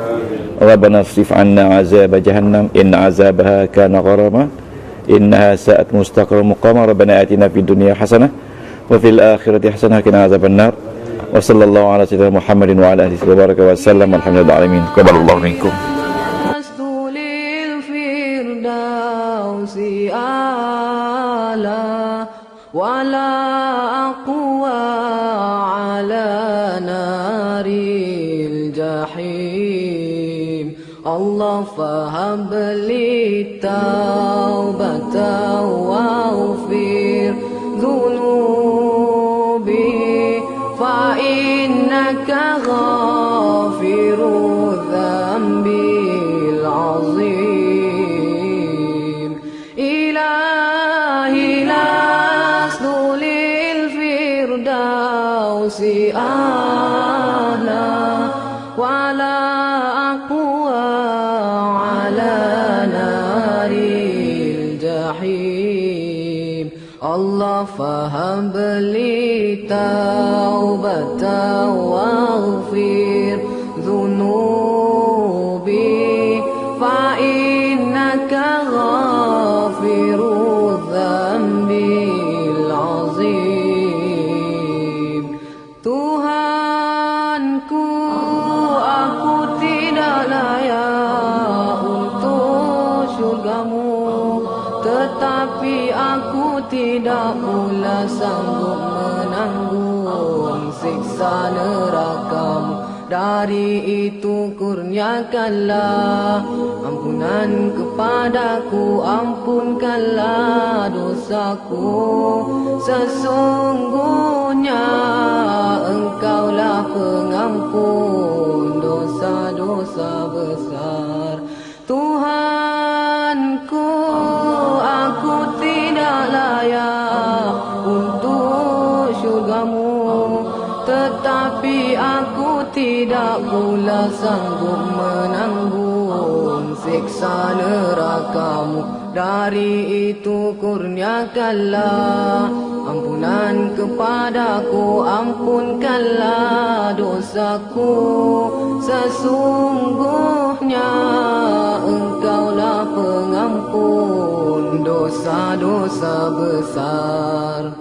Rabbana srif 'anna 'azab jahannam inna 'azabaha kana gharama innaha sa'at mustaqarra muqama. Rabbana atina fid dunya hasanah wa fil akhirati hasanah wa qina azaban nar. Wa sallallahu ala sayyidina Muhammadin wa ala alihi wa baraka wa sallam. Alhamdulillahi alamin. Qaballahu minkum. ولا أقوى على نار الجحيم الله فهب لي توبة واغفر ذنوبي فإنك غافر الذنب العظيم إلهي أعلى ولا أقوى على نار الجحيم Allah faham beli taubatan waghfir dhunubi fa innaka ghafirudz dzambil azim. Tuhanku, aku tidak layak untuk syurgamu, tetapi aku tidak pula sanggup menanggung siksa nerakamu. Dari itu kurniakanlah ampunan kepadaku, ampunkanlah dosaku. Sesungguhnya Engkaulah pengampun dosa-dosa besar. Tuhanku, aku tidak layak untuk syurgamu, tetapi aku tidak pula sanggup menanggung siksa nerakamu. Dari itu kurniakanlah ampunan kepadaku, ampunkanlah dosaku. Sesungguhnya Engkaulah pengampun dosa-dosa besar.